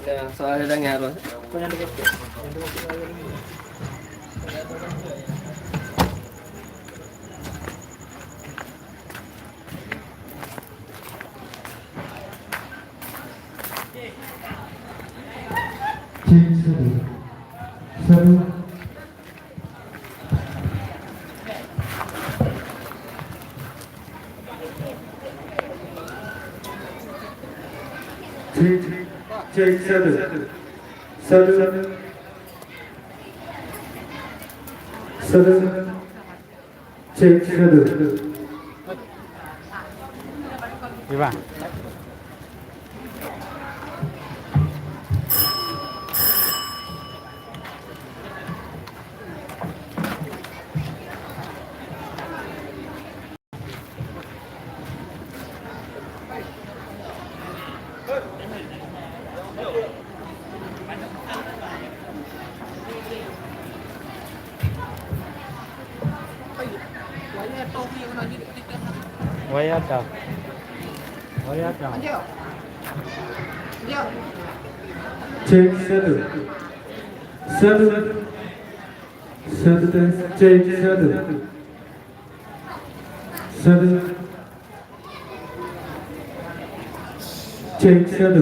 Ya, soalnya ada ngaruh. Cek satu, cek satu. Gimana? Wayada. Wayada. Cek satu, tes cek satu, cek satu.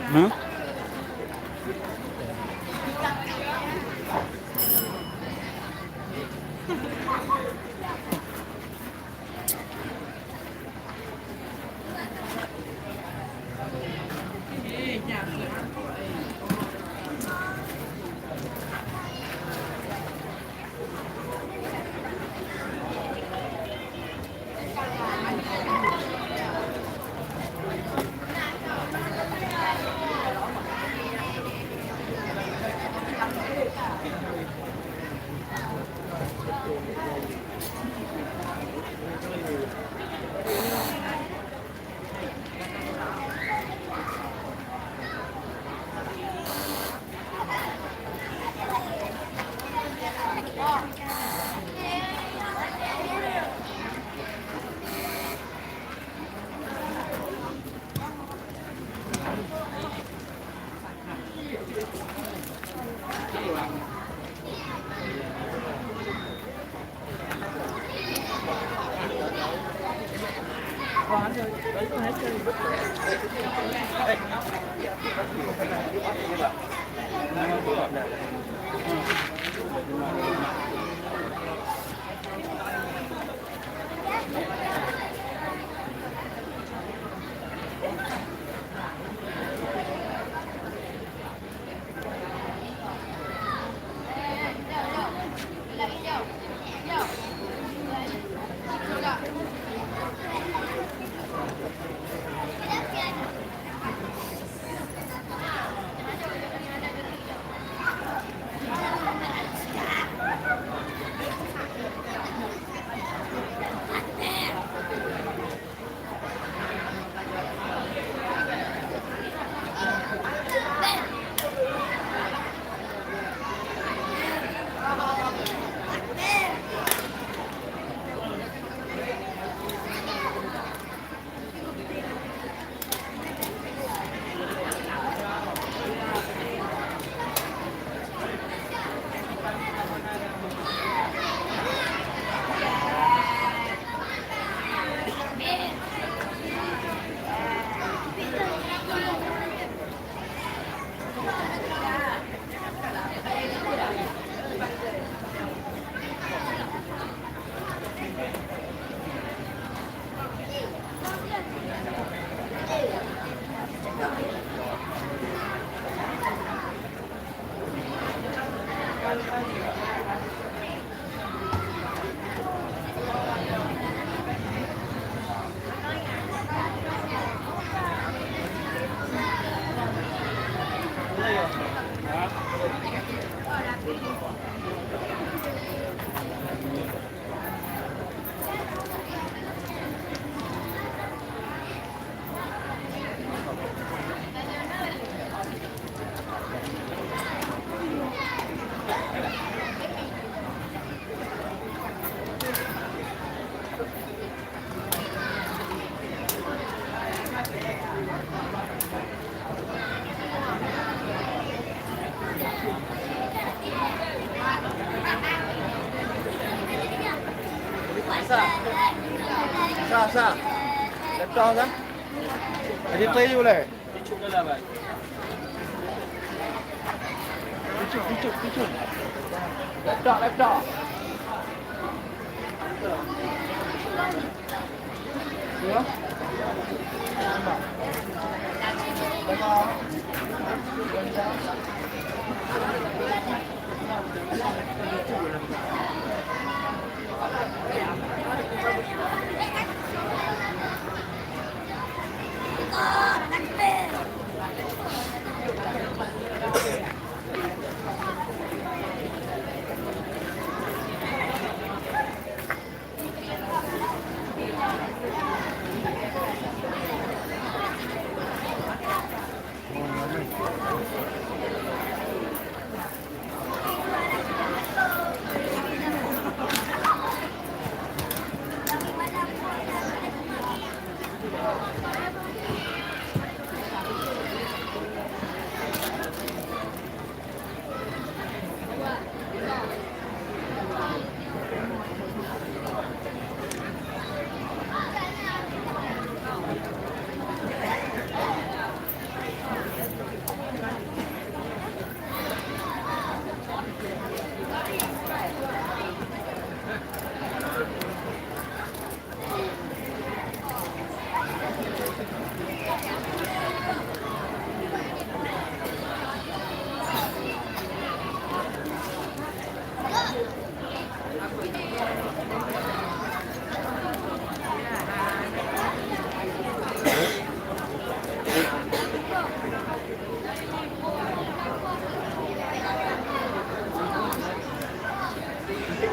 Hah? sah. Laptop sah. Ada tray boleh. Cucuk dah lah, Bang. Cucuk. Laptop. Ya.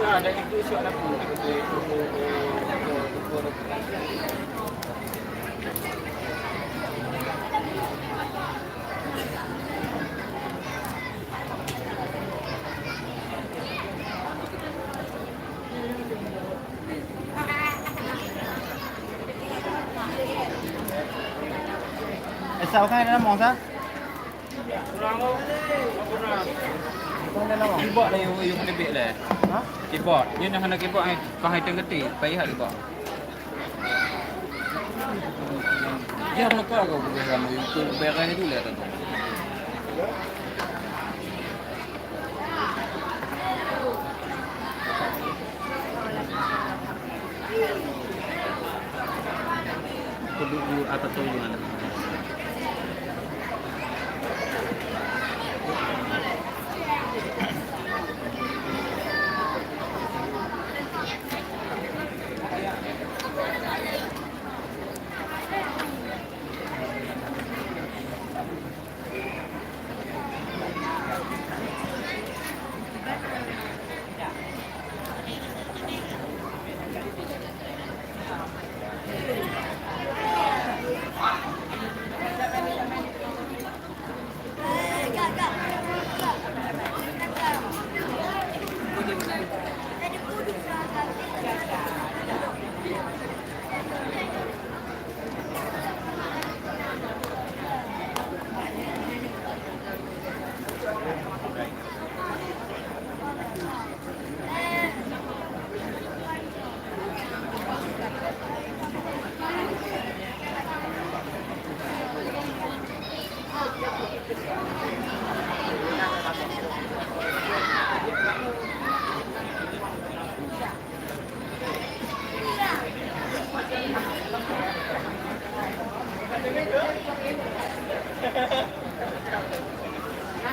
Ada itu isu anak pun. Sao kan ada mong sah? Kurang kau. Kurang. Kau ada mong. Keyboard dah you kena bit lah. Ha? Keyboard. You nak kena keyboard kau hai tenggetik. Payah keyboard. Dia nak kau bersama itu beres itu lah tu. Kedua apa tu yang ada?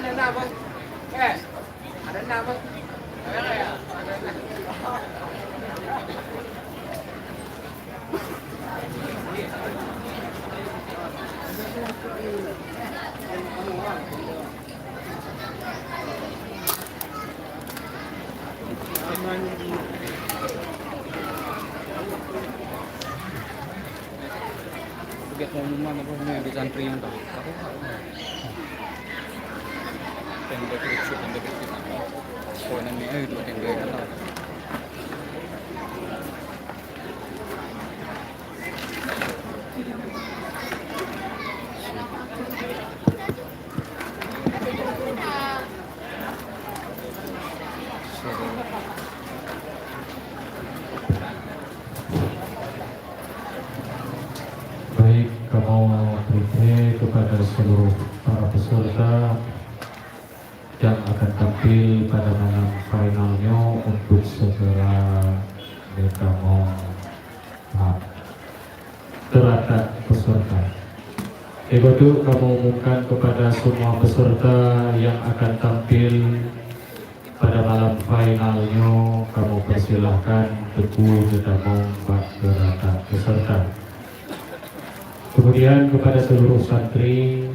Ada apa? Ada apa? Bigat pengumuman apa ni di santri yang tak. Tenda kecil, tenda kecil. So nanti itu tenda dalam. kamu beri kepada seluruh para peserta yang akan tampil pada malam finalnya untuk segera kamu teratak peserta. Itu kamu umumkan kepada semua peserta yang akan tampil pada malam finalnya, kamu persilahkan teguh ditamong bak teratak peserta. Kemudian kepada seluruh santri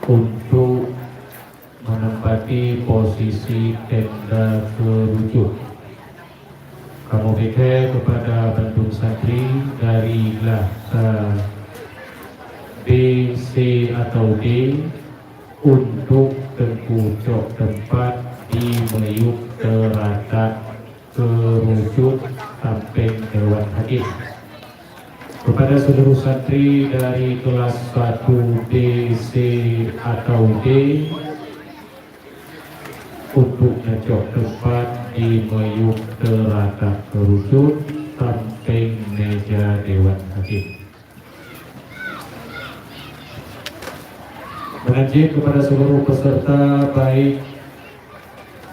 untuk menempati posisi tenda kerucut. Kamu berikan kepada bantu santri dari kelas B, C atau D untuk terkucuk tempat di meyuk teratak kerucut samping Dewan Hakim. Kepada seluruh santri dari kelas 1 B, C atau D untuk ngecok tempat di meyuk teratak kerucut samping meja Dewan Hakim. Mengaji kepada seluruh peserta baik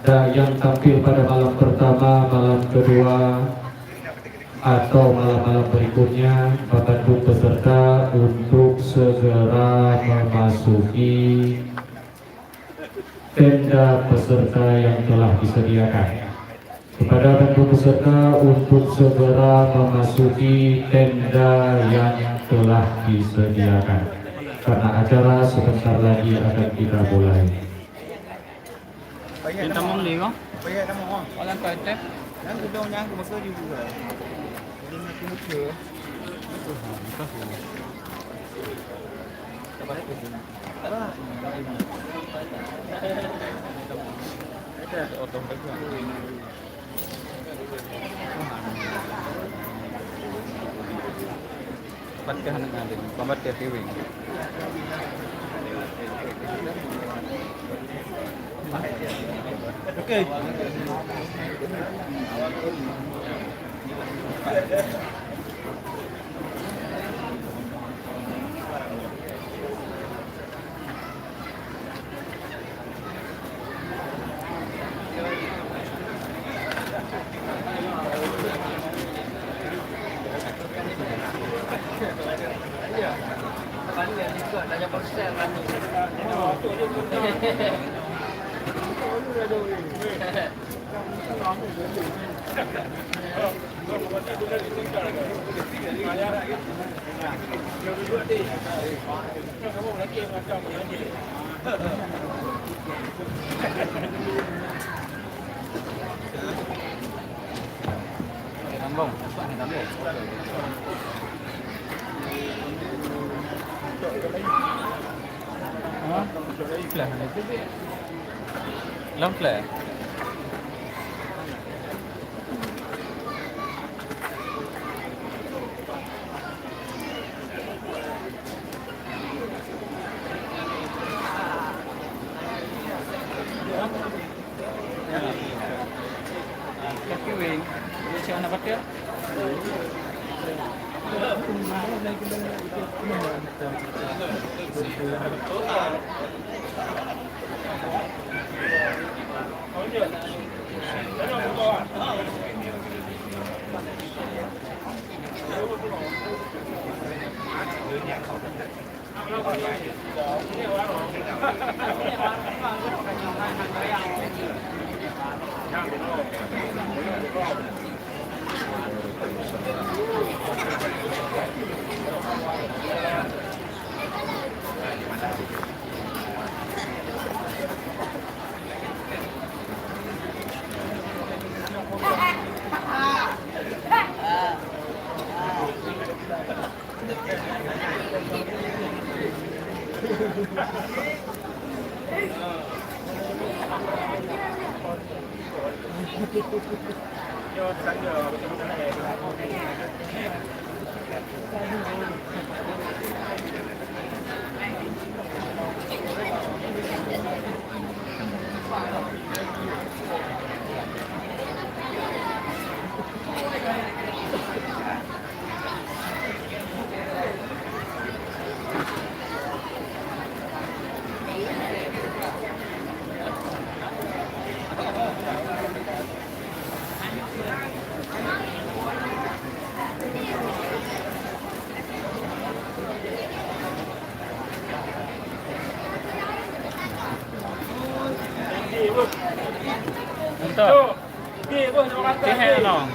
yang tampil pada malam pertama, malam kedua atau malam-malam berikutnya, membantu peserta untuk segera memasuki tenda peserta yang telah disediakan. Kepada bantu peserta untuk segera memasuki tenda yang telah disediakan, karena acara sebentar lagi akan kita mulai. Kita mau beli kok? Pakai nama orang. Orang kata. Yang kedua yang masuk juga. Jadi nak muka. Apa itu? Apa? Ada otom bagus. Pakai anak ada, pambat ke TV. Okey. Tambung. Flat itu dia. Long flat. Kaki wing. Dia siapa nak pakai? Tuh. Tihe no.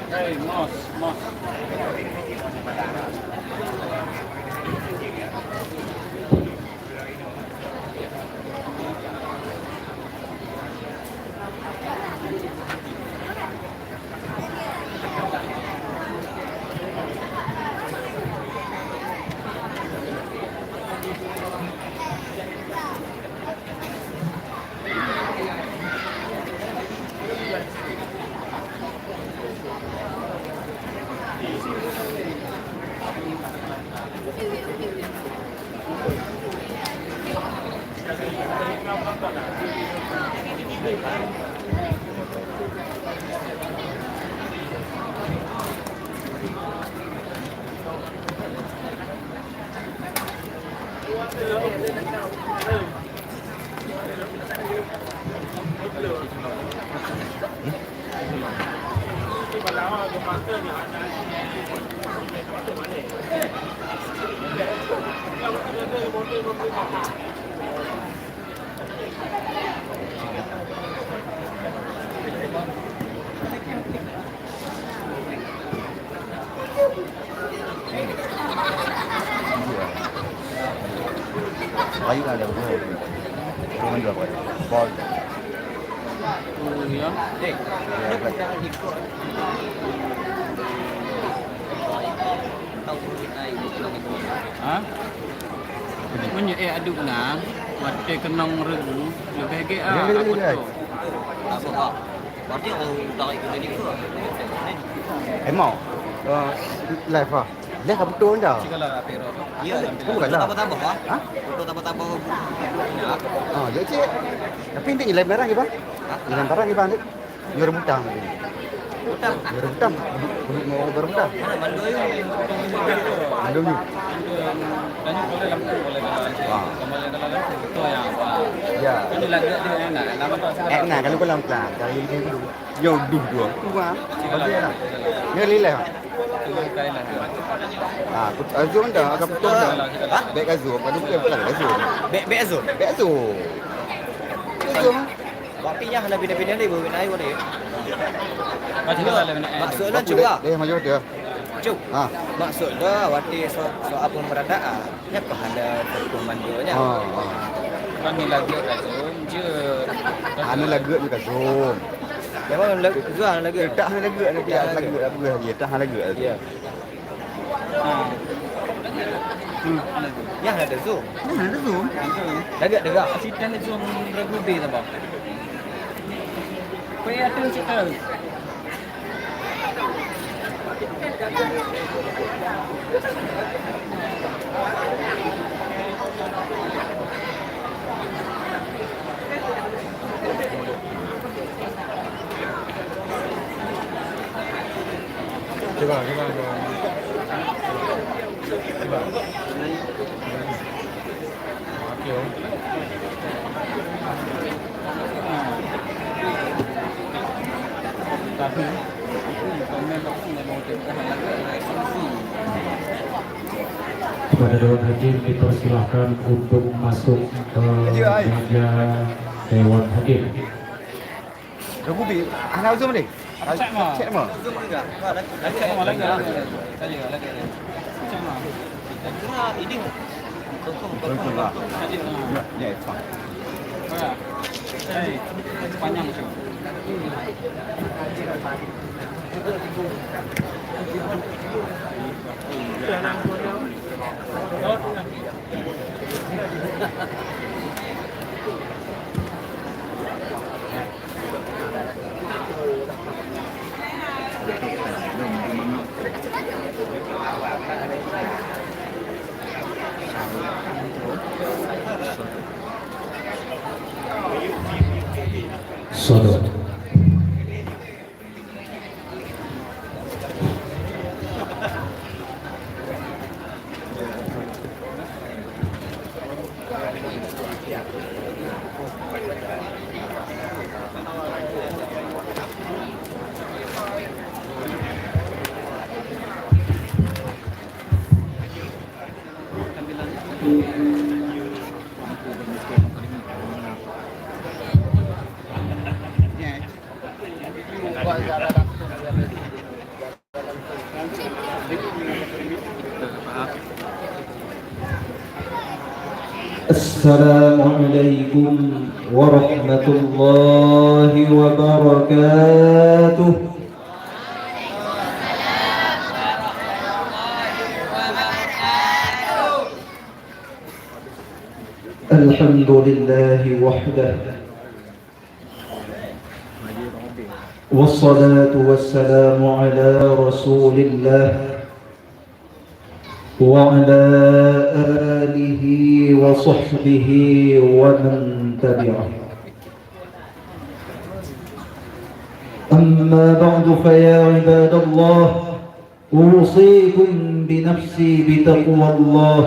Hey, Moss, Moss. Kayu nggak ada bro. Cuman berapa ya? Bol. Iya. Ya, Ha? Punya aduk na, mati kenong regu, lebih ge Dia, apa dia. tu? Berarti orang tak ikut tadi ke? Emang live ah. Live apa betul dah? Cikalah apero. Ya, Bukan lah. tambah-tambah ah. Ha? Foto tambah-tambah. Ah, jadi cik. Tapi ini ilai merah ke bang? Ilai merah ke bang? Dia rebutan. Utang. Dia rebutan. Duduk mau rebutan. Mana mandu ayo. Mandum ni. Banyak boleh lampu boleh dalam. Ah. Kembali dalam lampu itu yang apa? Ya. Ini lagi dia enak. Lama tak sekarang. Enak kalau kau lampuan. Kali ini dulu. Yo duh dua. Tu ah. Bagi lah. Ni lilai ah. Kai lah. Ah, Azul dah agak betul dah. Ha? Baik Azul. Pada bukan pelan Azul. Bek Azul. Baik Azul. Azul. Berarti yang nak pindah-pindah ni baru naik boleh. Macam mana lah nak? Maksudnya juga. Dia maju dia. Cuk. Ha. Maksudnya waktu soal pemberadaan, ya ada komandonya. Ha. Kan ni lagi Zoom je. Anu lagu ni kat Zoom. Memang jual lagi. Tak hang lagu ni dia lagu apa lagi. Tak hang lagu. Ya. Ha. Yang ada Zoom. Mana ada Zoom? Lagi ada. Cerita ni Zoom regu be tak bang? Kau ada cerita. Coba. Okey. Tapi komen tak sini mau tengok Kepada Dewan Hakim dipersilahkan untuk masuk ke meja Dewan Hakim. Lagu bi. Ana Zoom ni. Cek mah. Cek mah. Zoom juga. Lagi sama lagi. Tanya lagi. Macam mana? Kurang ini. Betul lah. Tadi Ya, ya, faham. Hei, panjang tu. Sodok. Assalamualaikum warahmatullahi wabarakatuh. Alhamdulillahi wahdah. Wassalatu wassalamu ala rasulillah وعلى آله وصحبه ومن تبعه. أما بعد فيا عباد الله أوصيكم بنفسي بتقوى الله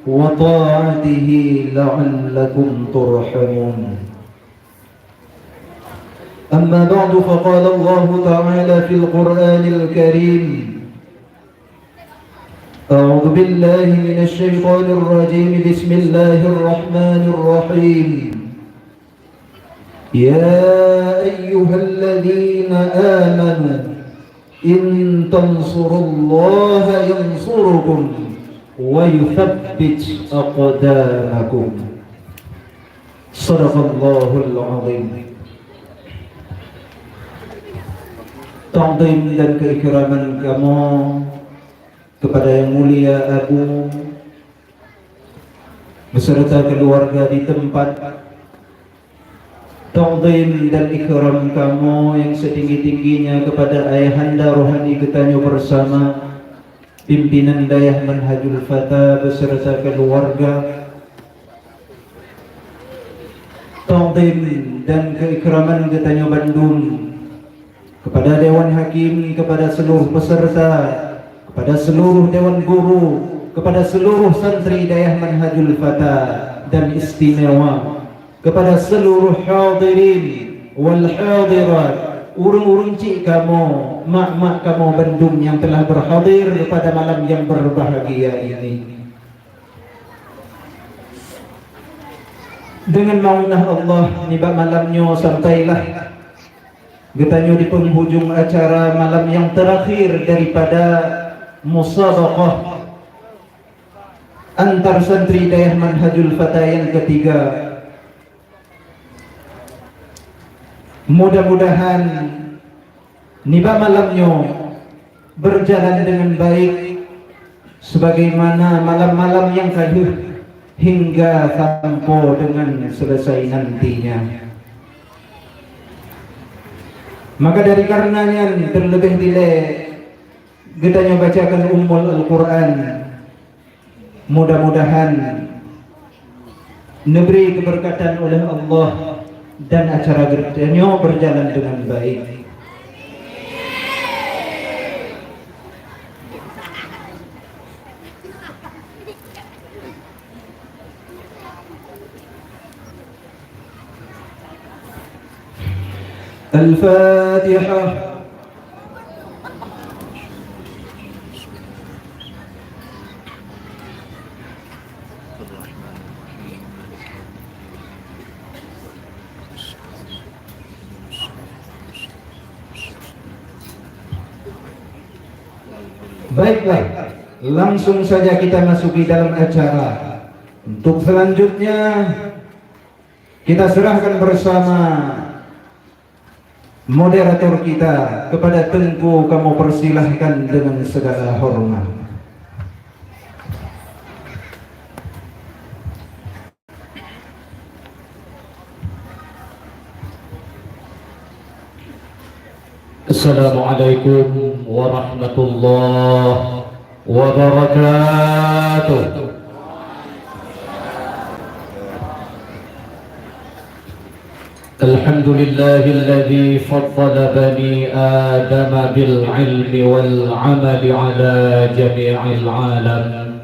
وطاعته لعلكم ترحمون. أما بعد فقال الله تعالى في القرآن الكريم: أعوذ بالله من الشيطان الرجيم. بسم الله الرحمن الرحيم. يا أيها الذين آمنوا إن تنصروا الله ينصركم ويثبت أقدامكم. صدق الله العظيم. Ta'zim dan keikiraman kamu kepada Yang Mulia Abu beserta keluarga di tempat, ta'zim dan ikram kamu yang setinggi-tingginya kepada Ayahanda Rohani Getanyo bersama pimpinan Dayah Manhajul Fata beserta keluarga, ta'zim dan keikraman Getanyo Bandung kepada Dewan Hakim, kepada seluruh peserta, kepada seluruh Dewan Guru, kepada seluruh santri Dayah Manhajul Fata dan istimewa, kepada seluruh hadirin wal hadirat, urung-urung cik kamu, mak-mak kamu Bandung yang telah berhadir pada malam yang berbahagia ini. Dengan maunah Allah, niba malamnya sampailah Getanyo di penghujung acara malam yang terakhir daripada musabaqah antar santri Dayah Manhajul Fata yang ketiga. Mudah-mudahan niba malamnya berjalan dengan baik sebagaimana malam-malam yang lalu hingga sampai dengan selesai nantinya. Maka dari karenanya terlebih dile Getanyo bacakan Ummul Al-Quran. Mudah-mudahan diberi keberkatan oleh Allah dan acara Getanyo berjalan dengan baik. Al-Fatihah. Baiklah, langsung saja kita masuki dalam acara. Untuk selanjutnya kita serahkan bersama moderator kita kepada Tengku. Kamu persilahkan dengan segala hormat. Assalamualaikum warahmatullahi wabarakatuh. Alhamdulillahilladzi faddala bani Adam bil ilmi wal amali ala jami'il alam.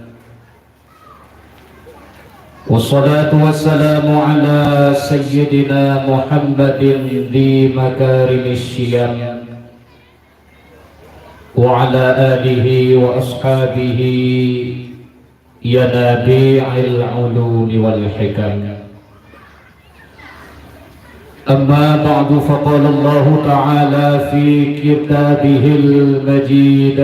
Wassalatu wassalamu ala sayyidina Muhammadin di makarimis syiyam wa ala alihi wa ashabihi ya nabi'il ulumi wal hikam. أما بعد فقال الله تعالى في كتابه المجيد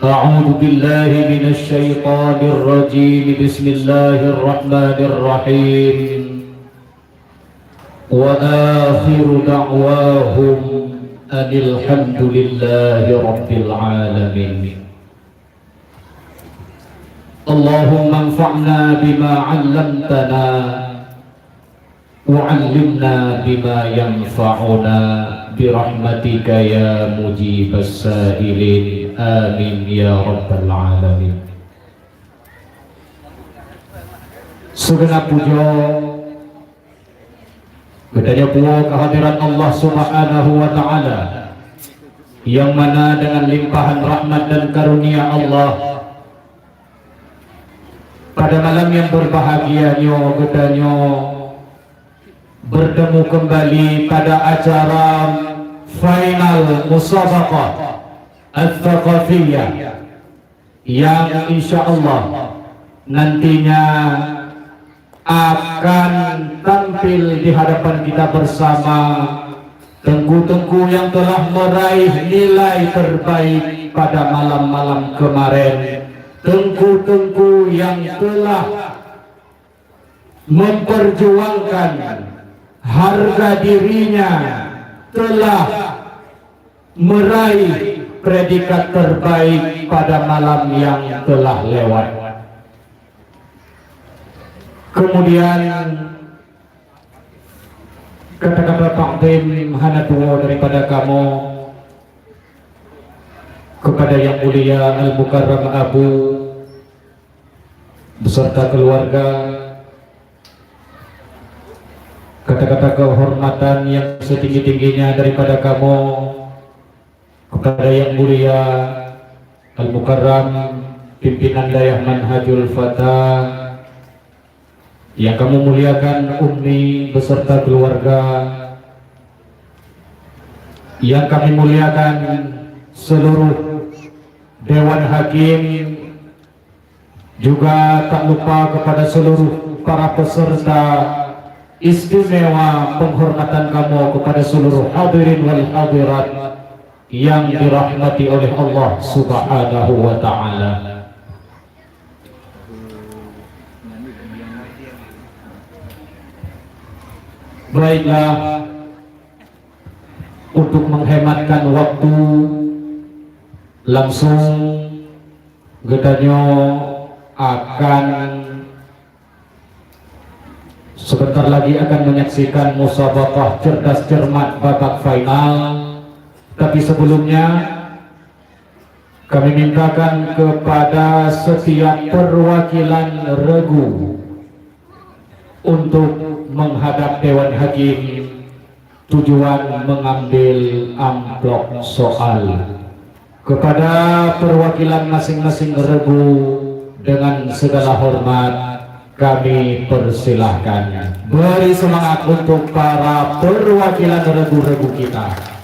أعوذ بالله من الشيطان الرجيم بسم الله الرحمن الرحيم وآخر دعواهم أن الحمد لله رب العالمين. اللهم انفعنا بما علمتنا وعلمنا بما ينفعنا برحمتك يا مجيب السائلين آمين يا رب العالمين. Segenap puja Getanyo puja kehadiran Allah Subhanahu wa Ta'ala, yang mana dengan limpahan rahmat dan karunia Allah pada malam yang berbahagia Getanyo bertemu kembali pada acara final musabaqah al-thaqafiyah yang insyaallah nantinya akan tampil di hadapan kita bersama tengku-tengku yang telah meraih nilai terbaik pada malam-malam kemarin, tengku-tengku yang telah memperjuangkan harga dirinya, telah meraih predikat terbaik pada malam yang telah lewat. Kemudian kata-kata takdim hanatua daripada kamu kepada yang mulia Al-Mukarram Abu beserta keluarga, kata-kata kehormatan yang setinggi-tingginya daripada kamu kepada yang mulia Al-Mukarram pimpinan Dayah Manhajul Fatah yang kamu muliakan Ummi beserta keluarga, yang kami muliakan seluruh Dewan Hakim, juga tak lupa kepada seluruh para peserta istimewa penghormatan kamu kepada seluruh hadirin wal hadirat yang dirahmati oleh Allah Subhanahu wa ta'ala. Baiklah, untuk menghematkan waktu langsung Gedanyo akan sebentar lagi akan menyaksikan musabaqah cerdas cermat babak final. Tapi sebelumnya kami mintakan kepada setiap perwakilan regu untuk menghadap Dewan Hakim tujuan mengambil amplop soal. Kepada perwakilan masing-masing regu dengan segala hormat kami persilahkan. Beri semangat untuk para perwakilan regu-regu kita.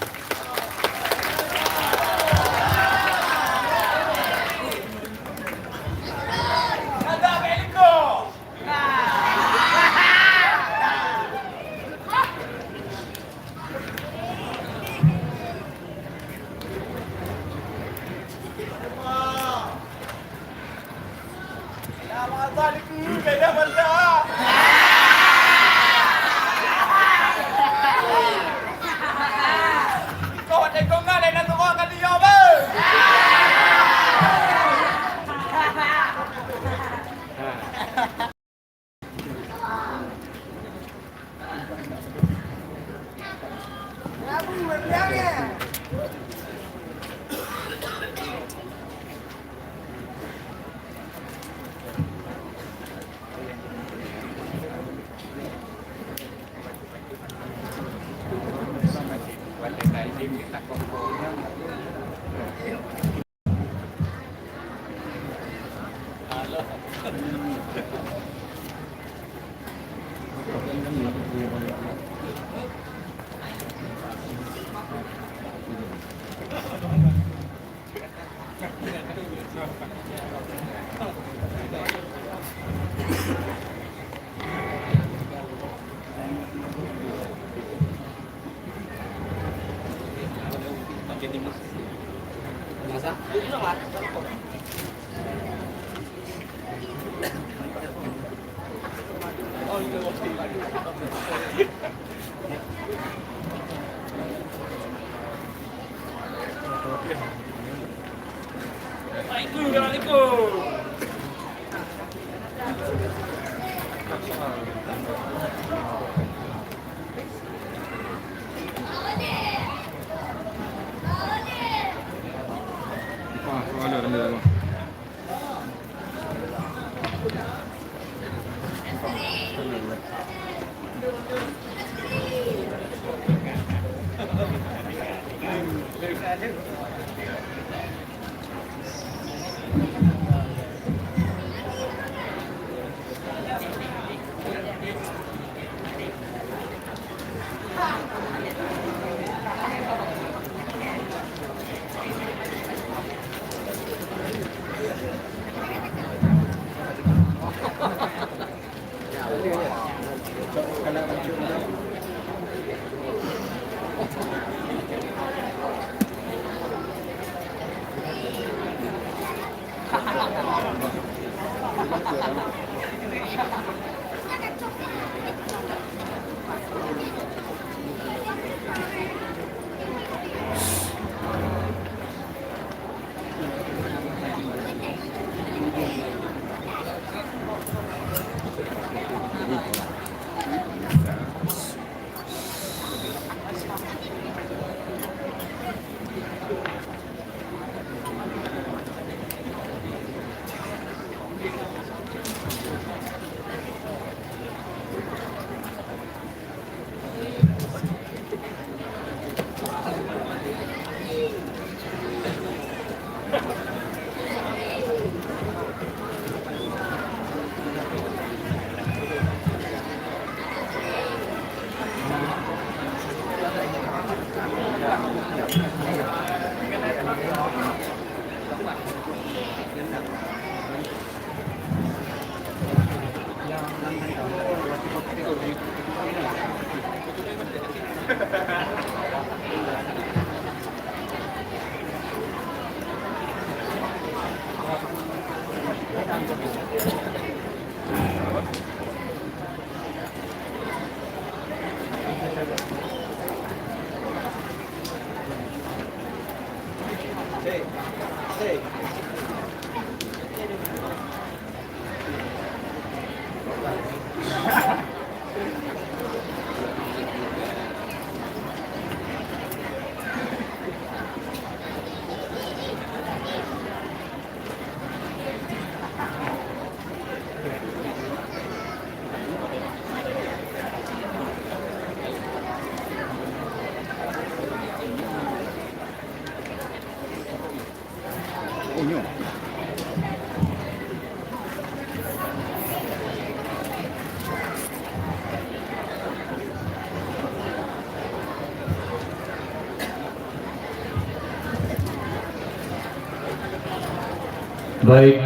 Baik,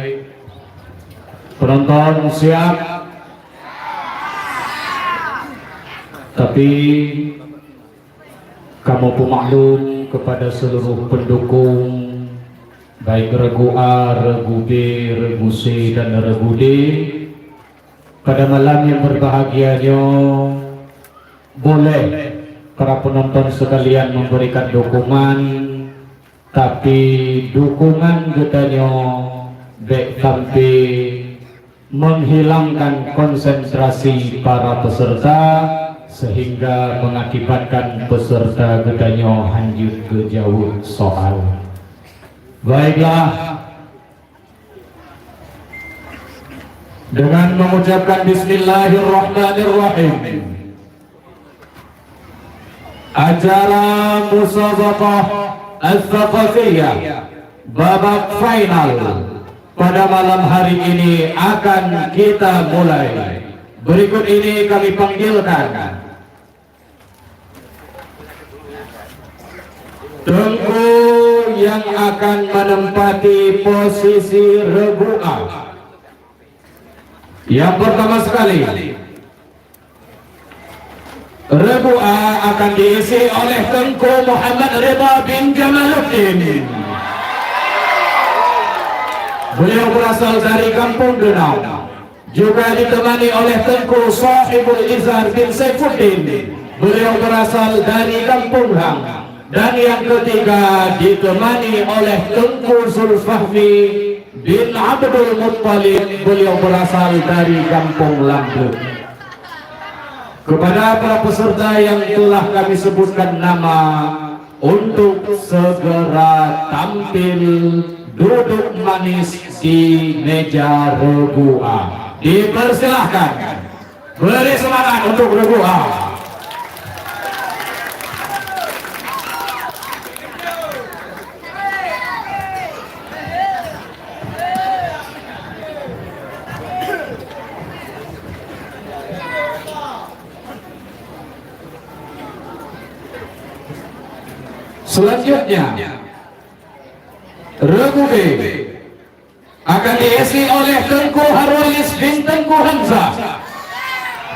penonton siap. Tapi kamu pemaklum kepada seluruh pendukung, baik regu A, regu B, regu C, dan regu D, pada malam yang berbahagianya boleh para penonton sekalian memberikan dukungan, tapi dukungan getanya baik sampai menghilangkan konsentrasi para peserta sehingga mengakibatkan peserta getanya lanjut ke jauh soal. Baiklah, dengan mengucapkan Bismillahirrahmanirrahim, acara Musabaqah Al-Thaqafiyah babak final pada malam hari ini akan kita mulai. Berikut ini kami panggilkan Tengku yang akan menempati posisi regu A. Yang pertama sekali, regu A akan diisi oleh Tengku Muhammad Ridha bin Jamaluddin. Beliau berasal dari Kampung Denau, juga ditemani oleh Tengku Sahibul Izhar bin Saifuddin. Beliau berasal dari Kampung Hang. Dan yang ketiga ditemani oleh Tengku Zulfahmi bin Abdul Muttalib. Beliau berasal dari Kampung Lambu. Kepada para peserta yang telah kami sebutkan nama, untuk segera tampil duduk manis di meja regu A. Dipersilahkan. Beri semangat untuk regu A. Selanjutnya, regu B akan diisi oleh Tengku Harwalis bin Tengku Hamzah.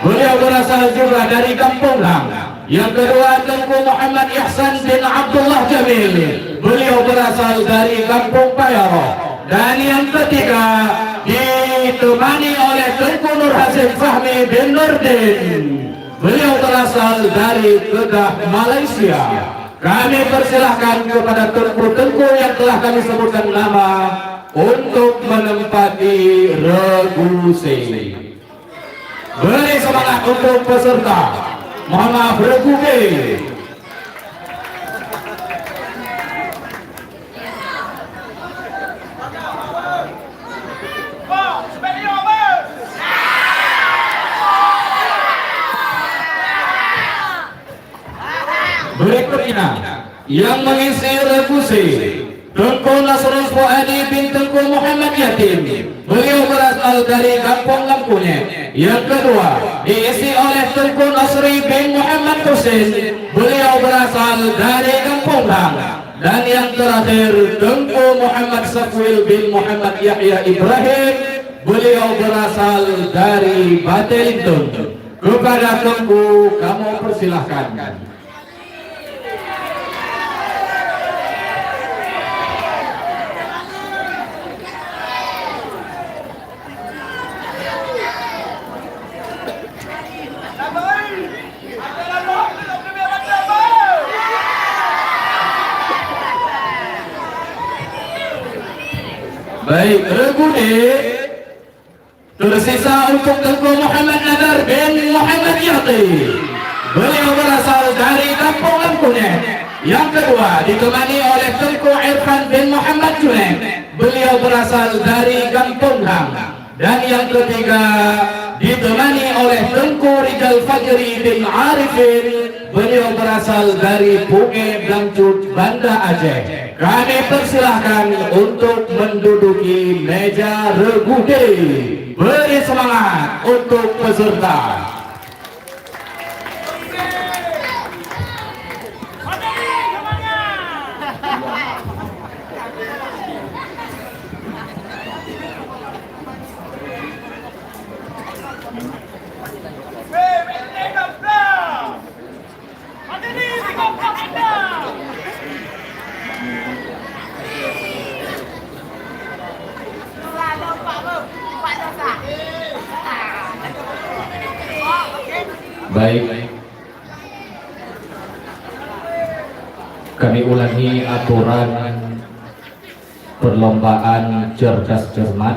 Beliau berasal juga dari Kampung Hang. Yang kedua, Tengku Muhammad Ihsan bin Abdullah Jamil. Beliau berasal dari Kampung Payaro. Dan yang ketiga ditemani oleh Tengku Nur Hasim Fahmi bin Nurdin. Beliau berasal dari Kedah, Malaysia. Kami persilahkan kepada tengku-tengku yang telah kami sebutkan nama untuk menempati regu C. Beri semangat untuk peserta. Mohon maaf, regu B. Berikutnya yang mengisi regu C, Tengku Nasrul Fuadi bin Tengku Muhammad Yatim. Beliau berasal dari Kampung Lampunya. Yang kedua diisi oleh Tengku Nasri bin Muhammad Husin. Beliau berasal dari Kampung Hang. Dan yang terakhir Tengku Muhammad Safwil bin Muhammad Yahya Ibrahim. Beliau berasal dari Batelintun. Kepada Tengku, kamu persilahkan. Baik, regu D tersisa untuk Tengku Muhammad Nadar bin Muhammad Yati. Beliau berasal dari Kampung Lampunet. Yang kedua ditemani oleh Tengku Irfan bin Muhammad Junaid. Beliau berasal dari Kampung Hang. Dan yang ketiga ditemani oleh Tengku Rijal Fajri bin Arifin. Beliau berasal dari Bunge Blangcut, Banda Aceh. Kami persilahkan untuk menduduki meja regu D. Beri semangat untuk peserta. Baik, kami ulangi aturan perlombaan cerdas cermat.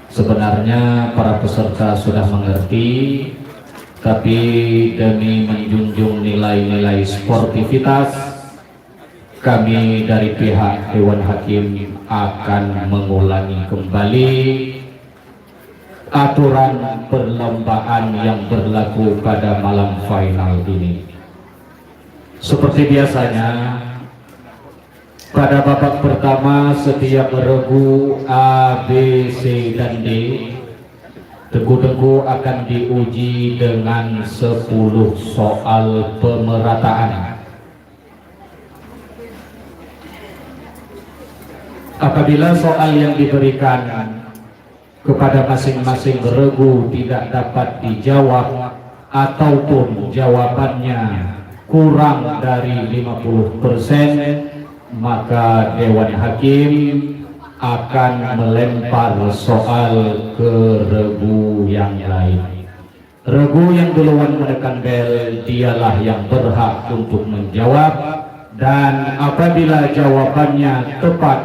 Sebenarnya para peserta sudah mengerti, tapi demi menjunjung nilai-nilai sportivitas, kami dari pihak Dewan Hakim akan mengulangi kembali aturan perlombaan yang berlaku pada malam final ini. Seperti biasanya, pada babak pertama setiap regu A, B, C, dan D, Tengku-tengku akan diuji dengan 10 soal pemerataan. Apabila soal yang diberikan kepada masing-masing regu tidak dapat dijawab ataupun jawabannya kurang dari 50%, maka Dewan Hakim akan melempar soal ke regu yang lain. Regu yang duluan menekan bel dialah yang berhak untuk menjawab, dan apabila jawabannya tepat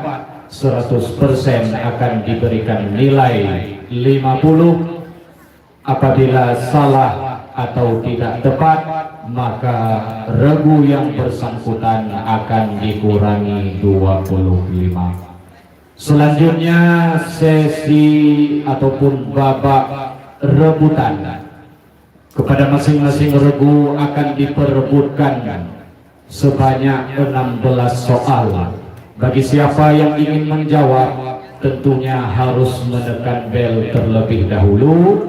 100% akan diberikan nilai 50. Apabila salah atau tidak tepat, maka regu yang bersangkutan akan dikurangi 25. Selanjutnya sesi ataupun babak rebutan. Kepada masing-masing regu akan diperebutkan sebanyak 16 soal. Bagi siapa yang ingin menjawab, tentunya harus menekan bel terlebih dahulu.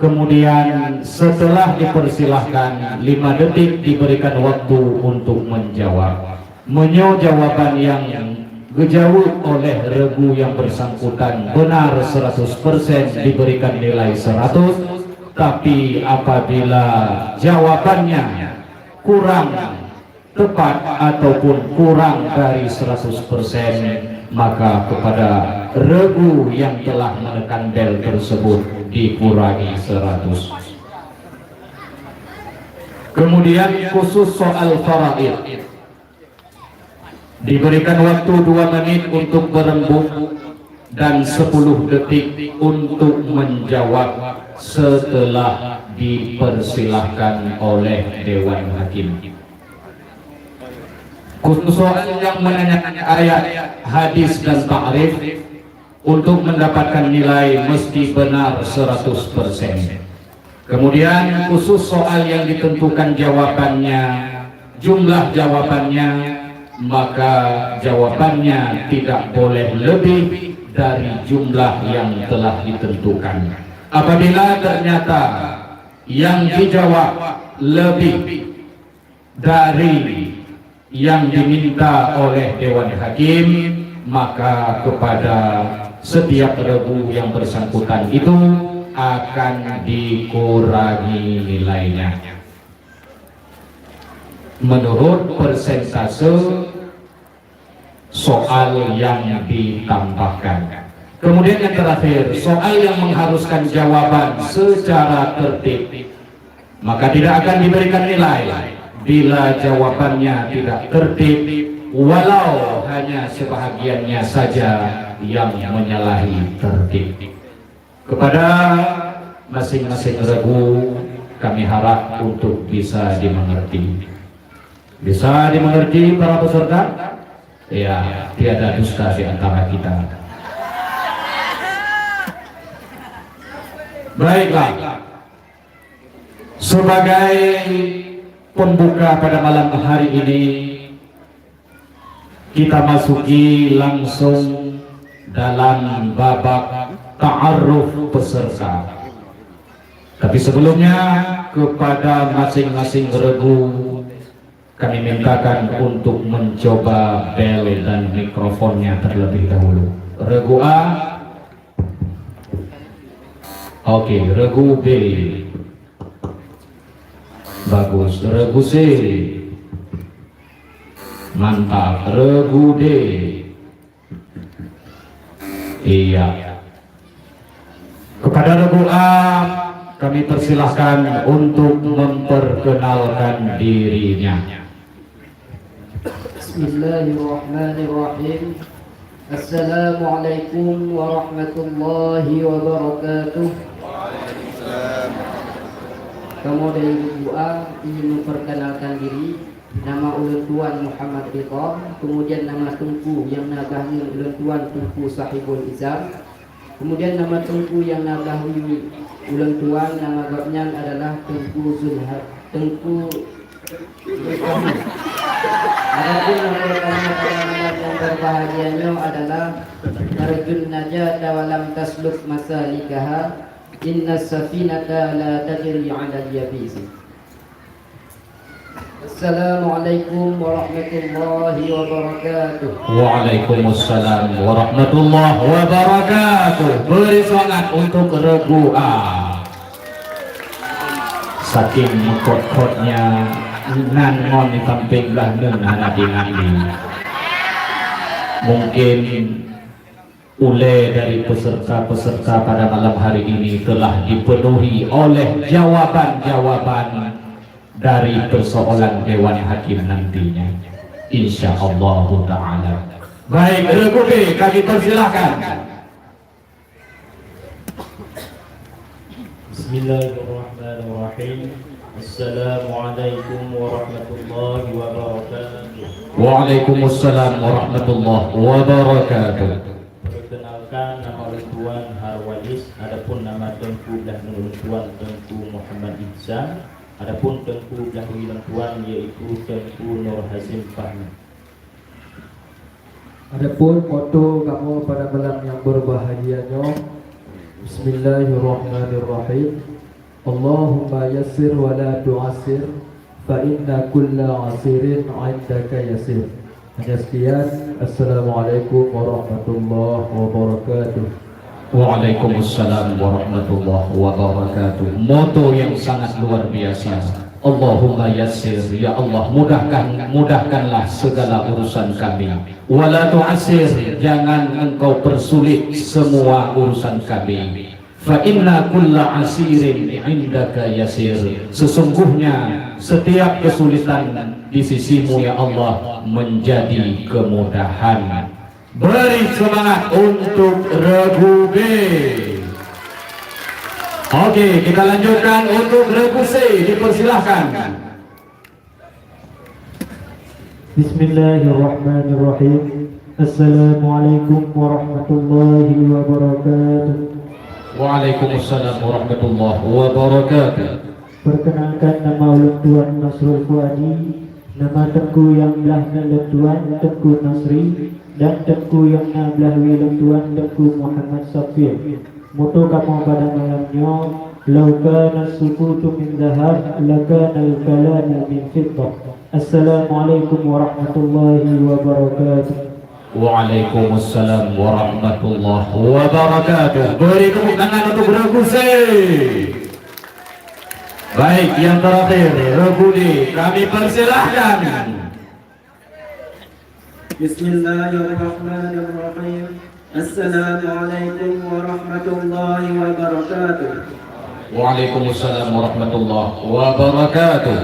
Kemudian setelah dipersilahkan 5 detik diberikan waktu untuk menjawab. Menyo jawaban yang dijawab oleh regu yang bersangkutan benar 100% diberikan nilai 100. Tapi apabila jawabannya kurang tepat ataupun kurang dari 100%, maka kepada regu yang telah menekan bel tersebut dikurangi 100. Kemudian khusus soal faraid, diberikan waktu 2 menit untuk berembuk dan 10 detik untuk menjawab setelah dipersilahkan oleh Dewan Hakim. Khusus soal yang menanyakan ayat, hadis, dan ta'rif, untuk mendapatkan nilai mesti benar 100%. Kemudian khusus soal yang ditentukan jawabannya, jumlah jawabannya, maka jawabannya tidak boleh lebih dari jumlah yang telah ditentukan. Apabila ternyata yang dijawab lebih dari yang diminta oleh Dewan Hakim, maka kepada setiap regu yang bersangkutan itu akan dikurangi nilainya menurut persentase soal yang ditambahkan. Kemudian yang terakhir, soal yang mengharuskan jawaban secara tertib, maka tidak akan diberikan nilai. Bila jawabannya tidak tertib, walau hanya sebahagiannya saja yang menyalahi tertib. Kepada masing-masing regu kami harap untuk bisa dimengerti. Bisa dimengerti para peserta? Ya, tiada dusta di antara kita. Baiklah. Sebagai pembuka pada malam hari ini, kita masuki langsung dalam babak ta'aruf peserta. Tapi sebelumnya kepada masing-masing regu kami mintakan untuk mencoba bel dan mikrofonnya terlebih dahulu. Regu A, oke. Regu B, bagus. Regu C, mantap. Regu D, iya. Kepada regu A kami persilahkan untuk memperkenalkan dirinya. Bismillahirrahmanirrahim. Assalamualaikum warahmatullahi wabarakatuh. Kamu dari Ibu A ingin memperkenalkan diri. Nama ulun tuan Muhammad Ridha, kemudian nama tengku yang nagahnya ulun tuan Tengku Sahibul Izam. Kemudian nama tengku yang nagahi ulun tuan nama gabnya adalah Tengku Zulhad, Tengku Zulhad. Adapun nama yang berbahagianya adalah Arjun Najat walam tasluk masalikaha, inna safinata la tajri 'ala al-yabis. Assalamualaikum warahmatullahi wabarakatuh. Waalaikumsalam warahmatullahi wabarakatuh. Beri semangat untuk regu A. Saking kot-kotnya nangon di samping belah anak dingali. Mungkin ule dari peserta-peserta pada malam hari ini telah dipenuhi oleh jawaban-jawaban dari persoalan Dewan Hakim nantinya, insyaallah ta'ala. Baik, regu B kami persilahkan. Bismillahirrahmanirrahim. Assalamualaikum warahmatullahi wabarakatuh. Waalaikumsalam warahmatullahi wabarakatuh. Perkenalkan, nama Tuan Harwalis, adapun nama Tengku dan Tuan Tengku Muhammad Ihsan. Adapun Tengku Dahwi Tuan yaitu Tengku Nur Hazim Fahmi. Adapun foto kamu pada malam yang berbahagianya, Bismillahirrahmanirrahim. Allahumma yassir wa la tu'assir, fa inna kulla asirin 'indaka yasir. Hanya sekian. Assalamualaikum warahmatullahi wabarakatuh. Waalaikumsalam warahmatullahi wabarakatuh. Moto yang sangat luar biasa. Allahumma yassir, ya Allah mudahkanlah segala urusan kami. Wala tu'assir, jangan engkau persulit semua urusan kami. Fa inna kulla asirin indaka yasir. Sesungguhnya setiap kesulitan di sisimu ya Allah menjadi kemudahan. Beri semangat untuk regu B. Oke, kita lanjutkan untuk regu C, dipersilahkan. Bismillahirrahmanirrahim. Assalamualaikum warahmatullahi wabarakatuh. Waalaikumsalam warahmatullahi wabarakatuh. Perkenalkan, nama ulun tuan Nasrul Fuadi, nama tengku yang belah ulun tuan Tengku Nasri, dan tengku yang belah ulun tuan Tengku Muhammad Safir. Moto kamu pada malamnya, "Lau kana sukutu min dhahab, lakana al-kalamu min fiddah." Assalamualaikum warahmatullahi wabarakatuh. Waalaikumsalam warahmatullahi wabarakatuh. Beri tepuk tangan untuk regu C. Baik, yang terakhir regu D, kami persilahkan. Bismillahirrahmanirrahim. Assalamualaikum warahmatullahi wabarakatuh. Waalaikumsalam warahmatullahi wabarakatuh.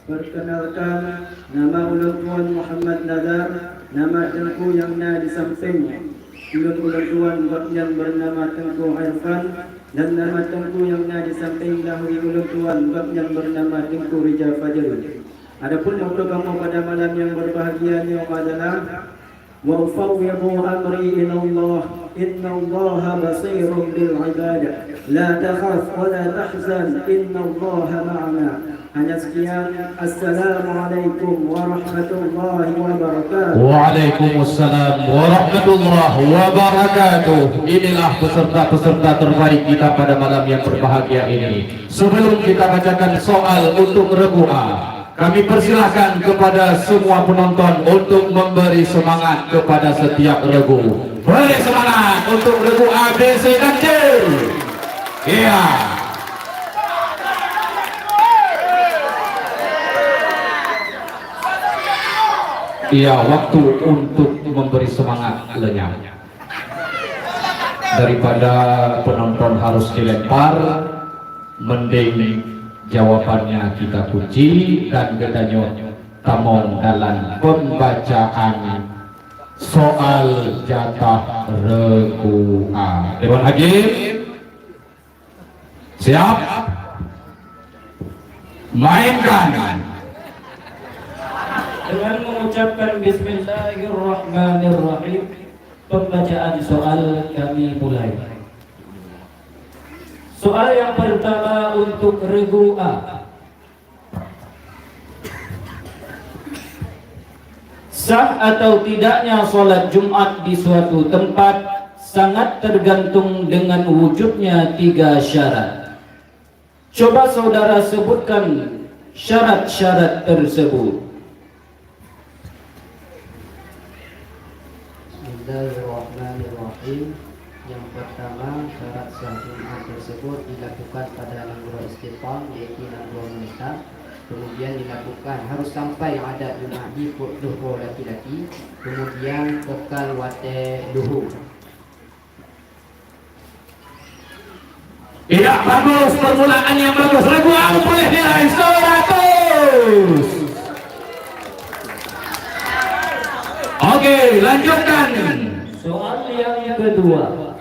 Perkenalkan, nama ulun tuan Muhammad Nazar, nama tengku yang na di sampingnya. Ulun tuan yang bernama Tengku Irfan dan nama tengku yang na di samping dahulu ulun tuan yang bernama Tengku Rijal Fajrul. Adapun untuk kamu pada malam yang berbahagia ini adalah wa ufawwidu amri ila Allah inna Allah basirun bil ibadah la takhaf wa la tahzan inna Allah ma'ana. Hanya sekian. Assalamualaikum warahmatullahi wabarakatuh. Waalaikumsalam warahmatullahi wabarakatuh. Inilah peserta-peserta terbaik kita pada malam yang berbahagia ini. Sebelum kita bacakan soal untuk regu A, kami persilahkan kepada semua penonton untuk memberi semangat kepada setiap regu. Beri semangat untuk regu A, B, C, dan D. Iya. Iya, waktu untuk memberi semangat lenyap. Daripada penonton harus dilempar, mending jawabannya kita kunci dan gedanyot tamong dalam pembacaan soal jatah regu A. Dewan Hakim siap? Mainkan. Dengan mengucapkan Bismillahirrahmanirrahim, pembacaan soal kami mulai. Soal yang pertama untuk regu A. Sah atau tidaknya sholat Jumat di suatu tempat sangat tergantung dengan wujudnya 3 syarat. Coba saudara sebutkan syarat-syarat tersebut. Bismillahirrahmanirrahim. Yang pertama, syarat sah Jumat tersebut dilakukan pada Nanggroh Istiqam, yaitu Nanggroh Menetap. Kemudian dilakukan harus sampai ada Jumat di duhur laki-laki. Kemudian kekal wate duhur. Iya, bagus, permulaan yang bagus. Regu A boleh nilai 100. Oke, lanjutkan. Soal yang kedua.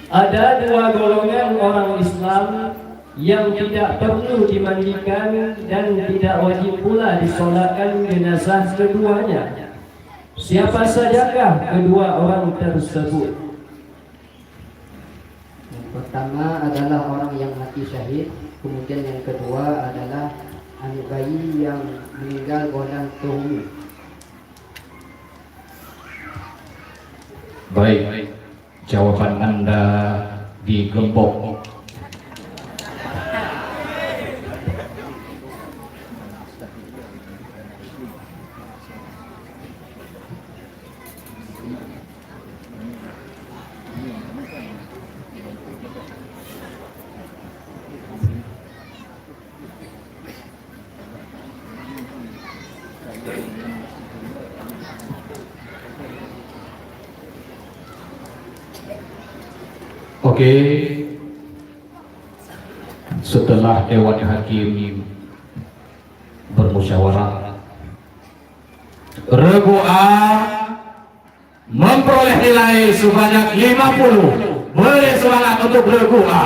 Ada 2 golongan orang Islam yang tidak perlu dimandikan dan tidak wajib pula disolatkan jenazah keduanya. Siapa sajakah kedua orang tersebut? Yang pertama adalah orang yang mati syahid. Kemudian yang kedua adalah anak bayi yang meninggal golongan tuhmi. Baik, jawaban Anda digembok. Oke, setelah Dewan Hakim bermusyawarah, regu A memperoleh nilai sebanyak 50. Beri semangat untuk regu A.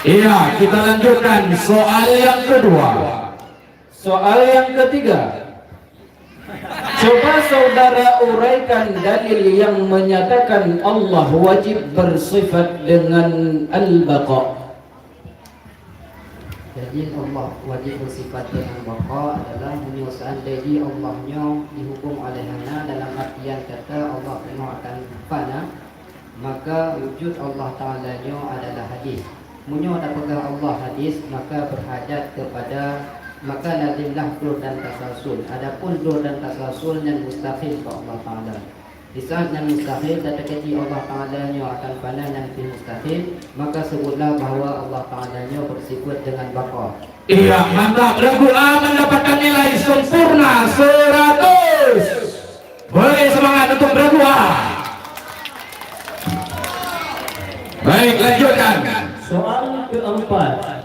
Iya, kita lanjutkan soal yang kedua. Soal yang ketiga. Coba saudara uraikan dalil yang menyatakan Allah wajib bersifat dengan al-baqa. Jadi Allah wajib bersifat dengan baqa adalah seandainya Allahnya dihukum olehnya dalam artian kata Allah penuh akan fana, maka wujud Allah Ta'ala-nya adalah hadis. Munyo apabila Allah hadis, maka berhajat kepada maka lazimlah dur dan tasalsul. Adapun dur dan tasalsul yang mustahil ke Allah Ta'ala. Di saat yang mustahil dan terjadi Allah Ta'ala-nya akan fana nanti mustahil, maka sebutlah bahawa Allah Ta'ala-nya bersifat dengan baqa. Iya, mantap. Regu A mendapatkan nilai sempurna 100. Beri semangat untuk regu A. Baik, lanjutkan. Soal keempat.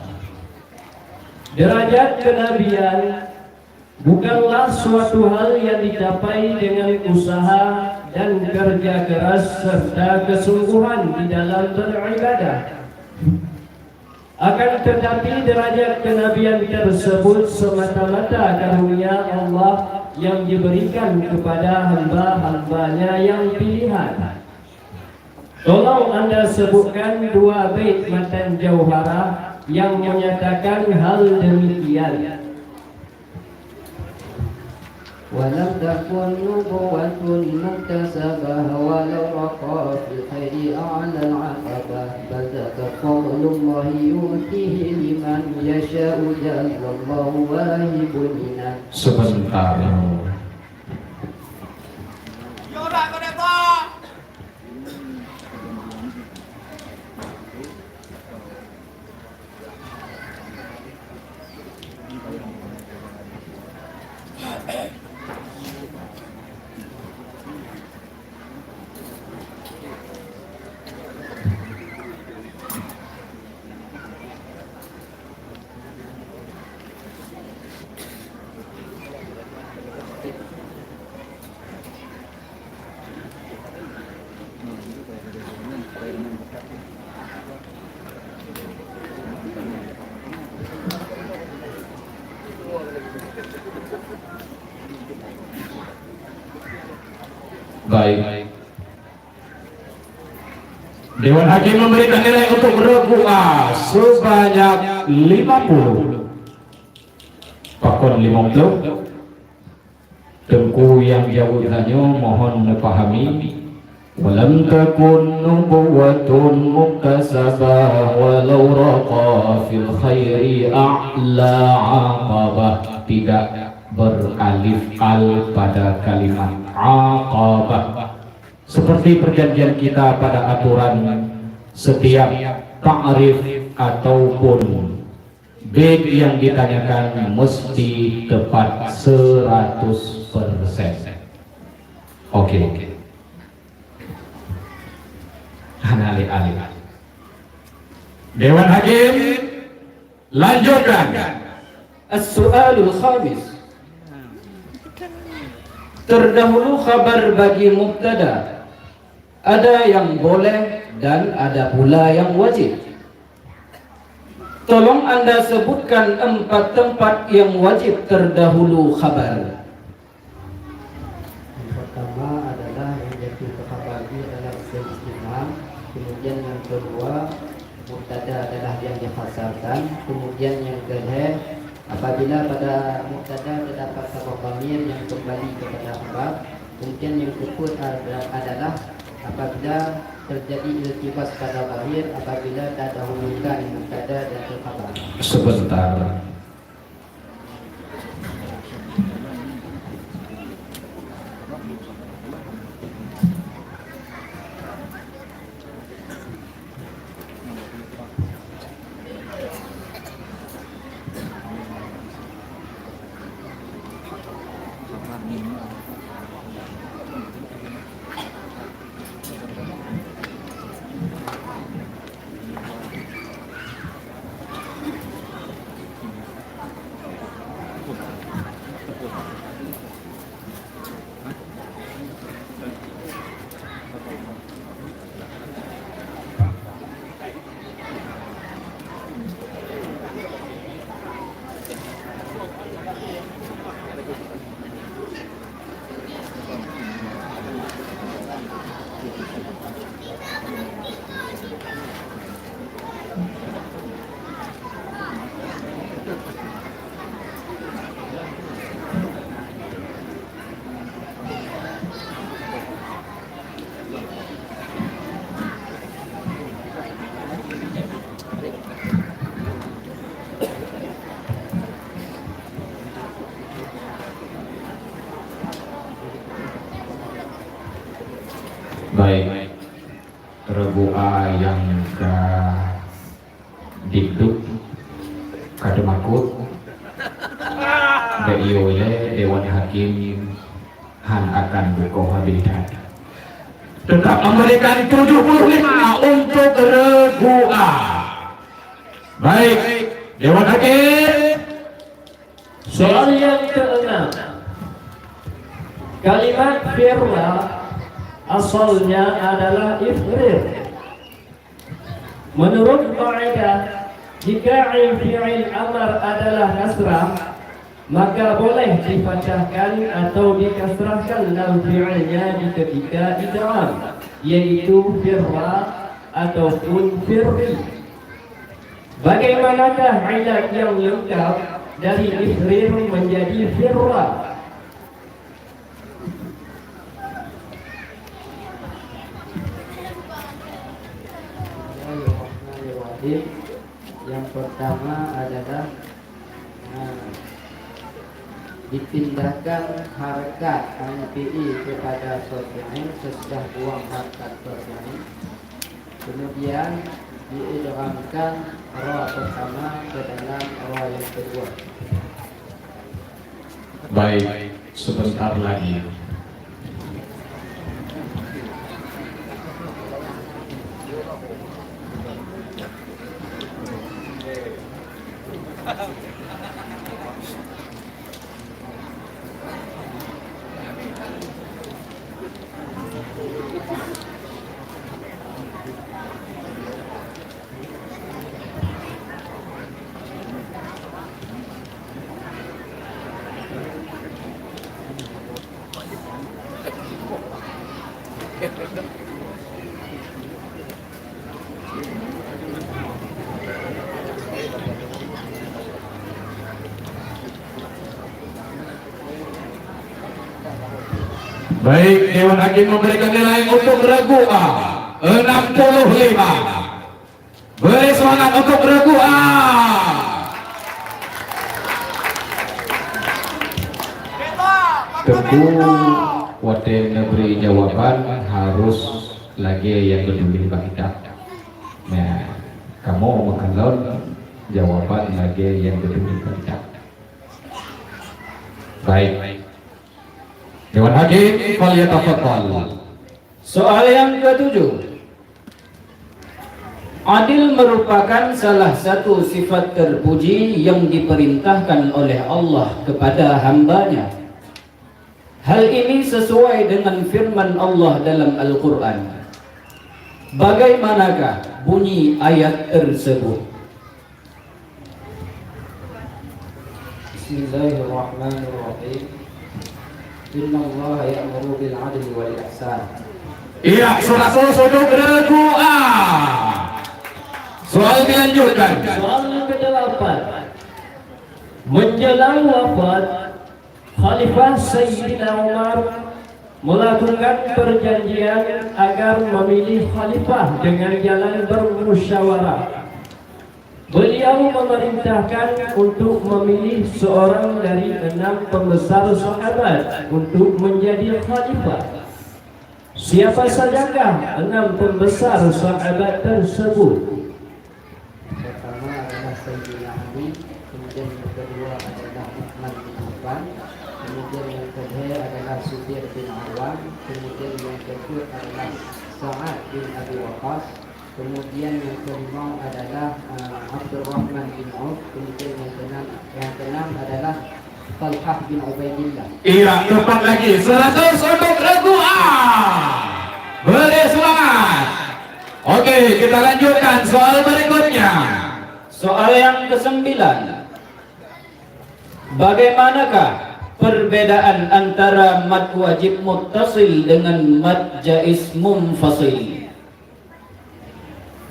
Derajat kenabian bukanlah suatu hal yang dicapai dengan usaha dan kerja keras serta kesungguhan di dalam beribadah. Akan tetapi derajat kenabian tersebut semata-mata karunia Allah yang diberikan kepada hamba-hambanya yang pilihan. Tolong Anda sebutkan 2 bait matan jauharah yang menyatakan hal demikian. ولم تكن نبوة مكتسبة ولو رقى في الخير أعلى العقبة بل ذاك فضل الله يؤتيه لمن يشاء جل الله واهب لنا. Sebentar. Baik. Dewan Hakim memberikan nilai untuk regu A sebanyak 50. Pakon 50. Tengku yang jauh tanya mohon memahami. Walam takun nubuwatun muktasabah walau raqa fil khairi a'la aqabah. Tidak beralif al pada kalimat aqabah. Seperti perjanjian kita pada aturan setiap ta'rif ataupun bait yang ditanyakan mesti tepat 100%. Oke. Alih-alih. Dewan Hakim lanjutkan. As-su'alul khamis. Terdahulu khabar bagi mubtada. Ada yang boleh dan ada pula yang wajib. Tolong Anda sebutkan 4 tempat yang wajib terdahulu khabar. Yang pertama adalah yang jatuh ke khabar ini adalah isim istifham. Kemudian yang kedua mubtada adalah yang difasarkan. Kemudian yang kedua apabila pada mubtada terdapat sabab dhamir yang kembali kepada khabar. Kemudian yang kedua adalah apabila terjadi iltibas pada dhamir apabila terdahulukan mubtada dan khabar. Sebentar. Baik, Rebu A yang ke dikduk kademakut oleh Dewan Hakim Han akan berkohabilitas tetap memberikan 75 untuk Rebu A. Baik, Dewan Hakim Soal yang keenam, kalimat firra asalnya adalah ifrir. Menurut kaidah, jika fi'il amar adalah kasrah, maka boleh difathahkan atau dikasrahkan lam fi'ilnya di ketika idgham, yaitu firra ataupun firri. Bagaimanakah ilat yang lengkap dari ifrir menjadi firra? Yang pertama adalah dipindahkan harakat NPI kepada sosial sesudah buang harakat sosial, kemudian diidghamkan ra pertama ke dalam ra yang kedua. Baik, sebentar lagi. Baik, Dewan Hakim memberikan nilai untuk regu A 65. Beri semangat untuk regu A. Tentu wakil negeri jawaban harus lagi yang lebih kita. Nah, kamu mengenal jawaban lagi yang lebih kita. Baik. Dewan Hakim, falyatafaddal. Soal yang ketujuh. Adil merupakan salah satu sifat terpuji yang diperintahkan oleh Allah kepada hambanya. Hal ini sesuai dengan firman Allah dalam Al-Quran. Bagaimanakah bunyi ayat tersebut? Bismillahirrahmanirrahim. Inna Allah ya'muru bil 'adli wal ihsan. Iya, surat sodok regu A. Soal dilanjutkan. Soal yang ke-8. Menjelang wafat Khalifah Sayyidina Umar melakukan perjanjian agar memilih khalifah dengan jalan bermusyawarah. Beliau memerintahkan untuk memilih seorang dari 6 pembesar sahabat untuk menjadi khalifah. Siapa sajakah 6 pembesar sahabat tersebut? Pertama adalah Sayyidina Ali, kemudian yang kedua adalah Utsman bin Affan, kemudian yang ketiga adalah Zubair bin Awam, kemudian yang keempat adalah Sa'ad bin Abi Waqqas, kemudian yang kelima adalah Abdurrahman bin Auf, kemudian yang keenam adalah Talhah bin Ubaidillah. Iya, tepat lagi. 100 untuk regu A. Beri semangat. Oke, kita lanjutkan soal berikutnya. Soal yang ke-9. Bagaimanakah perbedaan antara mad wajib muttasil dengan mad jaiz munfasil?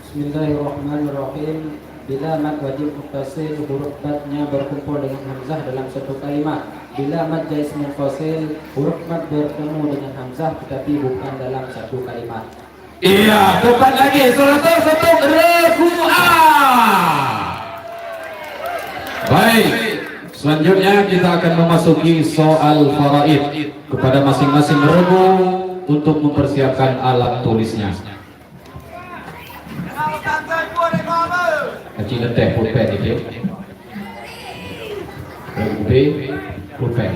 Bismillahirrahmanirrahim. Bila mad wajib muttasil, huruf madnya berkumpul dengan hamzah dalam satu kalimat. Bila mad jaiz munfasil, huruf mad bertemu dengan hamzah tetapi bukan dalam satu kalimat. Iya, tepat lagi. 100 untuk regu A. Baik, selanjutnya kita akan memasuki soal faraid kepada masing-masing regu untuk mempersiapkan alat tulisnya. Haji leteh pulpen ini. Regu B, pulpen.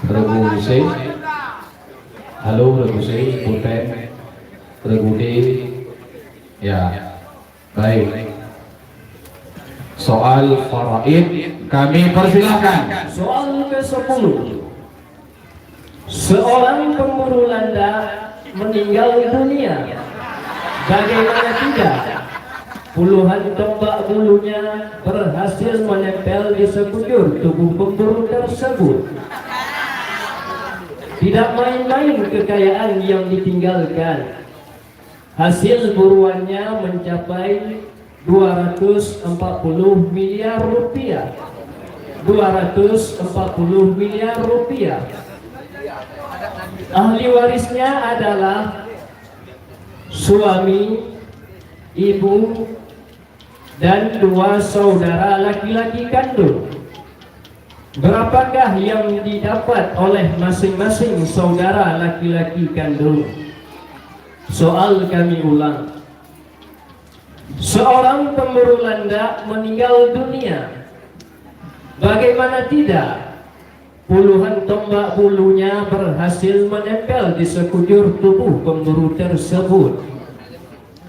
Regu C. Halo, regu C, pulpen. Regu D. Ya, baik. Soal faraid kami persilahkan. Soal ke-10. Seorang pemburu landak meninggal dunia. Bagaimana tidak? Puluhan tombak bulunya berhasil menempel di sekujur tubuh pemburu tersebut. Tidak main-main kekayaan yang ditinggalkan. Hasil buruannya mencapai 240 miliar rupiah. 240 miliar rupiah. Ahli warisnya adalah suami, ibu, dan 2 saudara laki-laki kandung. Berapakah yang didapat oleh masing-masing saudara laki-laki kandung? Soal kami ulang. Seorang pemburu landak meninggal dunia. Bagaimana tidak? Puluhan tombak bulunya berhasil menempel di sekujur tubuh pemburu tersebut.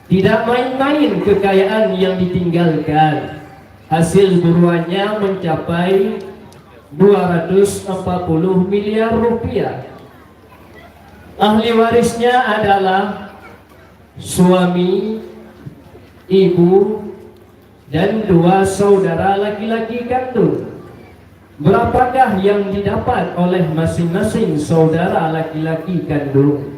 Tidak main-main kekayaan yang ditinggalkan. Hasil buruannya mencapai 240 miliar rupiah. Ahli warisnya adalah suami, ibu, dan 2 saudara laki-laki kandung. Berapakah yang didapat oleh masing-masing saudara laki-laki kandung?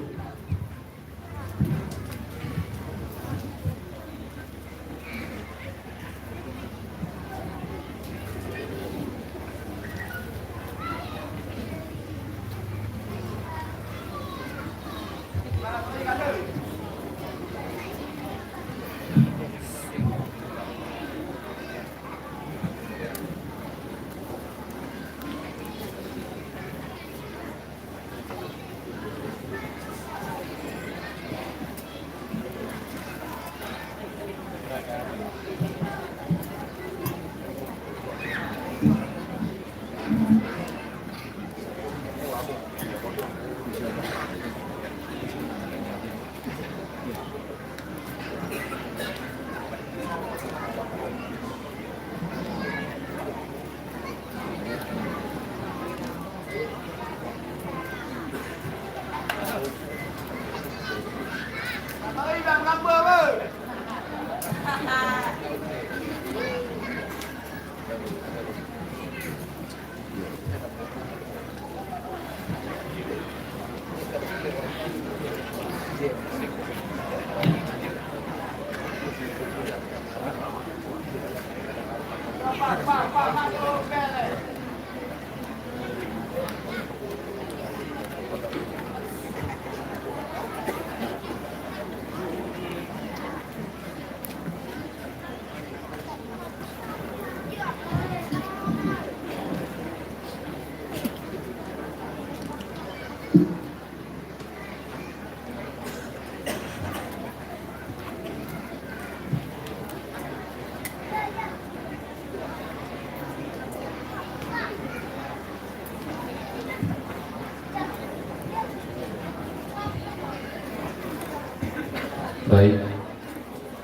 Baik,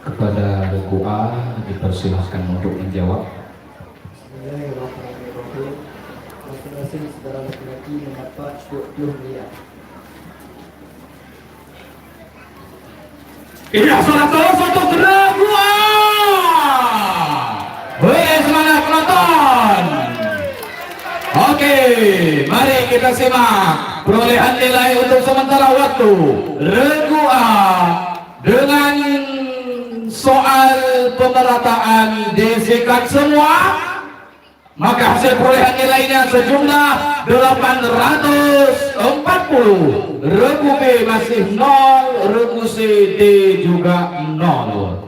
kepada Regu A dipersilahkan untuk menjawab. Bismillahirrahmanirrahim. Masing-masing saudara laki-laki mendapat 20 miliar. Iya, saudara untuk Regu A. Wih, semangat penonton. Oke, mari kita simak perolehan nilai untuk sementara waktu. Regu A dengan soal pemerataan disikat semua, maka hasil perolehan nilainya sejumlah 840. Regu B masih 0, Regu C, D juga 0.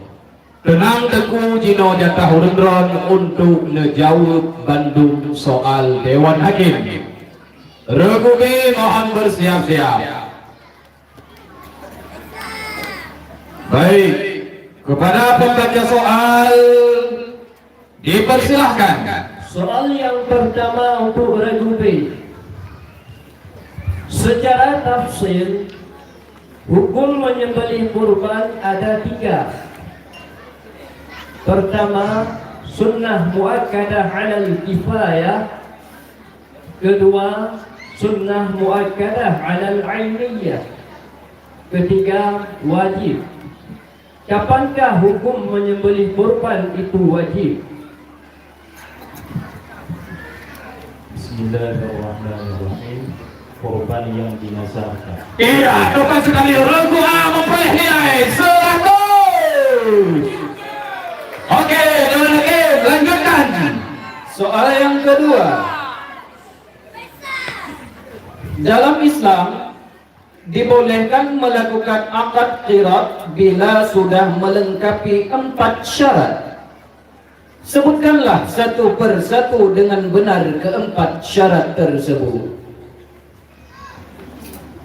Tenang Teguh Jino Jatah Urendron untuk ngejawab Bandung soal Dewan Hakim. Regu B mohon bersiap-siap. Baik, kepada pembaca soal dipersilahkan. Soal yang pertama untuk Regu B. Secara tafsir, hukum menyembelih kurban ada 3. Pertama, sunnah muakkadah 'alal kifayah. Kedua, sunnah muakkadah 'alal 'ainiyah. Ketiga, wajib. Kapankah hukum menyembelih kurban itu wajib? Bismillahirrahmanirrahim. Korban yang dinasarkan. Iya, tepat sekali. Regu A memperoleh nilai 100. Oke, lagi lanjutkan. Soal yang kedua. Dalam Islam dibolehkan melakukan akad qirat bila sudah melengkapi 4 syarat. Sebutkanlah satu persatu dengan benar keempat syarat tersebut.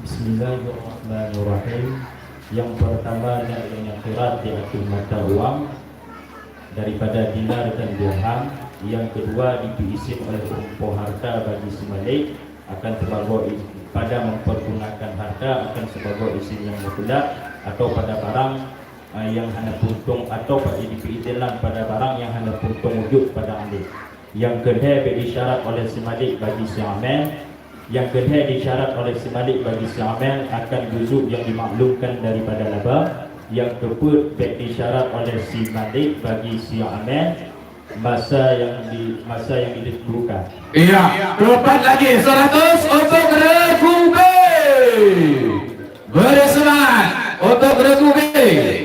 Bismillahirrahmanirrahim. Yang pertama yang qirat yaitu mata uang daripada dinar dan dirham. Yang kedua diisi oleh umpah harta bagi si malik akan sebagai pada mempergunakan harta akan sebagai isim yang mutlak atau pada barang yang hanya puntung atau pada dipiitilan pada barang yang hanya puntung wujud pada amil. Yang kedua disyarat oleh si malik bagi si amil. Yang kedua disyarat oleh si malik bagi si amil akan juzuk yang dimaklumkan daripada laba. Yang kedua disyarat oleh si malik bagi si amil masa yang ditentukan. Iya, tepat lagi 100 untuk regu B. Bersemangat untuk regu B.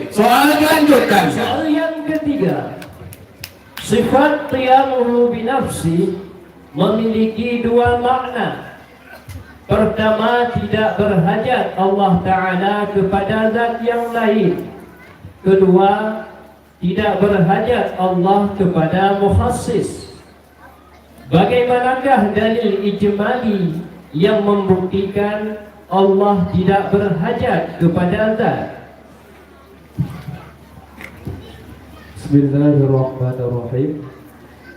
Soal dilanjutkan. Soal yang ketiga. Sifat qiyamuhu binafsi memiliki dua makna. Pertama, tidak berhajat Allah Ta'ala kepada zat yang lain. Kedua, tidak berhajat Allah kepada mukhassis. Bagaimanakah dalil ijmali yang membuktikan Allah tidak berhajat kepada zat? Bismillahirrahmanirrahim.